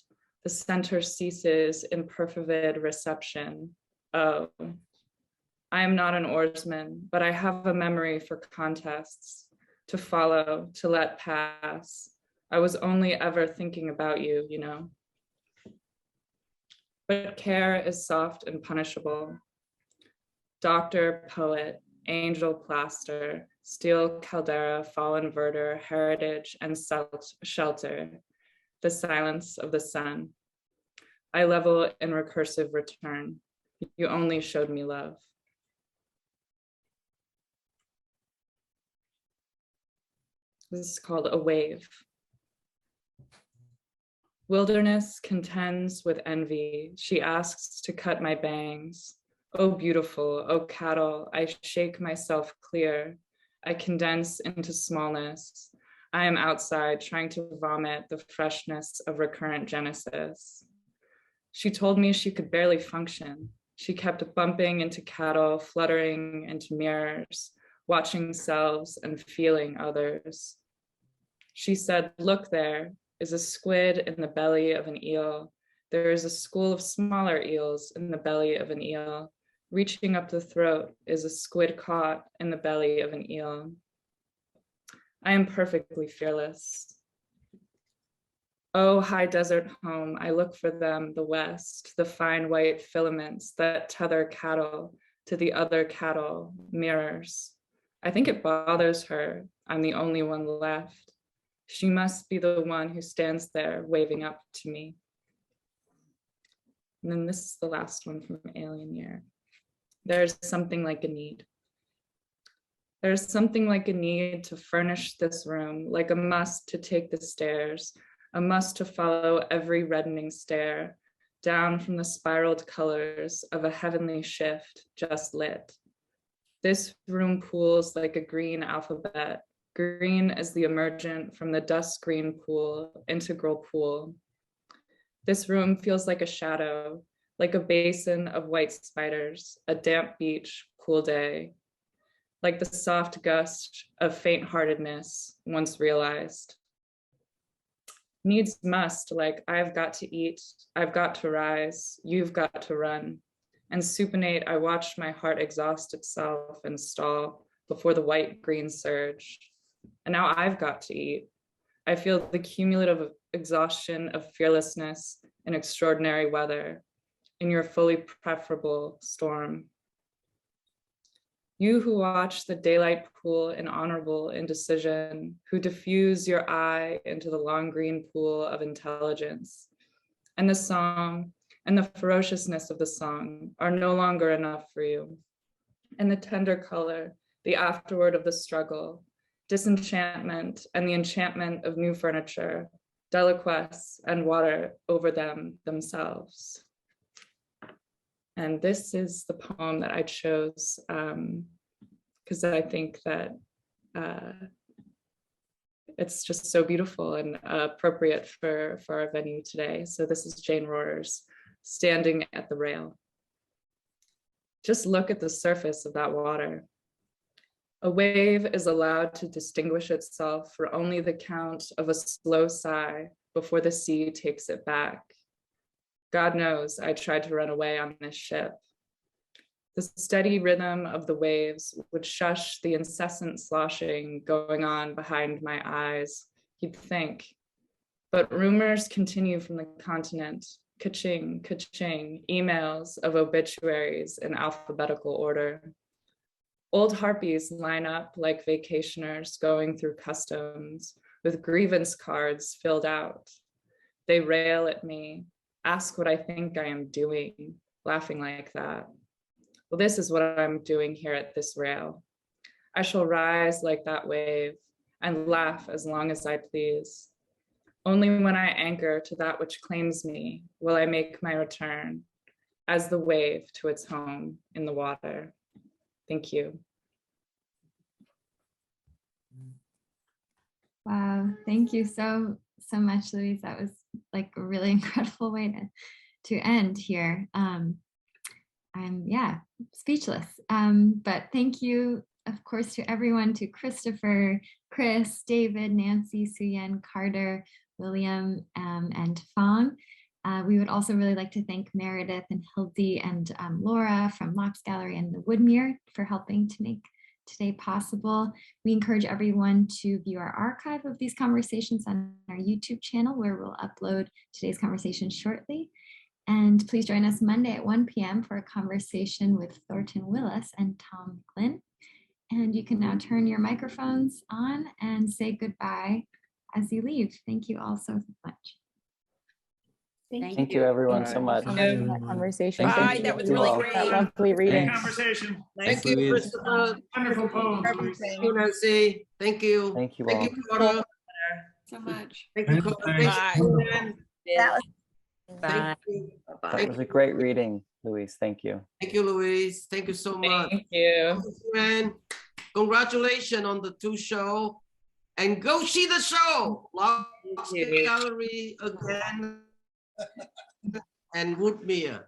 the center ceases in perfervid reception. Oh, I am not an oarsman, but I have a memory for contests, to follow, to let pass. I was only ever thinking about you, you know. But care is soft and punishable. Doctor, poet, angel plaster, steel caldera, fallen verter, heritage, and shelter, the silence of the sun. I level in recursive return. You only showed me love. This is called A Wave. Wilderness contends with envy. She asks to cut my bangs. Oh, beautiful, oh, cattle, I shake myself clear. I condense into smallness. I am outside trying to vomit the freshness of recurrent genesis. She told me she could barely function. She kept bumping into cattle, fluttering into mirrors, watching selves and feeling others. She said, look, there is a squid in the belly of an eel. There is a school of smaller eels in the belly of an eel. Reaching up the throat is a squid caught in the belly of an eel. I am perfectly fearless. Oh, high desert home, I look for them, the west, the fine white filaments that tether cattle to the other cattle, mirrors. I think it bothers her. I'm the only one left. She must be the one who stands there waving up to me. And then this is the last one from Alien Year. There's something like a need. There's something like a need to furnish this room, like a must to take the stairs, a must to follow every reddening stair, down from the spiraled colors of a heavenly shift just lit. This room pools like a green alphabet, green as the emergent from the dusk green pool, integral pool. This room feels like a shadow, like a basin of white spiders, a damp beach, cool day, like the soft gust of faint-heartedness once realized. Needs must, like I've got to eat, I've got to rise, you've got to run. And supinate, I watched my heart exhaust itself and stall before the white-green surge. And now I've got to eat. I feel the cumulative exhaustion of fearlessness in extraordinary weather, in your fully preferable storm. You who watch the daylight pool in honorable indecision, who diffuse your eye into the long green pool of intelligence, and the song and the ferociousness of the song are no longer enough for you. And the tender color, the afterword of the struggle, disenchantment and the enchantment of new furniture, deliquesce and water over them themselves. And this is the poem that I chose because I think that it's just so beautiful and appropriate for our venue today. So this is Jane Rohrer's Standing at the Rail. Just look at the surface of that water. A wave is allowed to distinguish itself for only the count of a slow sigh before the sea takes it back. God knows I tried to run away on this ship. The steady rhythm of the waves would shush the incessant sloshing going on behind my eyes, you'd think. But rumors continue from the continent, ka-ching, ka-ching, emails of obituaries in alphabetical order. Old harpies line up like vacationers going through customs with grievance cards filled out. They rail at me, ask what I think I am doing, laughing like that. Well, this is what I'm doing here at this rail. I shall rise like that wave and laugh as long as I please. Only when I anchor to that which claims me will I make my return as the wave to its home in the water. Thank you. Wow, thank you so much, Louise. That was like a really incredible way to end here. I'm speechless. But thank you, of course, to everyone, to Christopher, Chris, David, Nancy, Sueyun, Carter, William, and Phong. We would also really like to thank Meredith and Hildy and Laura from Locke's Gallery and the Woodmere for helping to make today possible. We encourage everyone to view our archive of these conversations on our YouTube channel, where we'll upload today's conversation shortly. And please join us Monday at 1 p.m. for a conversation with Thornton Willis and Tom Glynn. And you can now turn your microphones on and say goodbye as you leave. Thank you all so much. Thank you everyone so much. For that conversation. Bye. Thank you That was you really all. great. That lovely reading. Great conversation. Thank you, Christopher. Wonderful poem. Thank you, Nancy. Thank you. Thank you Thank all. you, Carter. So much. Thank you, Carter. Thank you, Sueyun. Bye. That was a great reading, Louise. Thank you. Thank you, Louise. Thank you so much. Thank you. And congratulations on the 2 show. And go see the show. Locke's Gallery again. And Woodmere.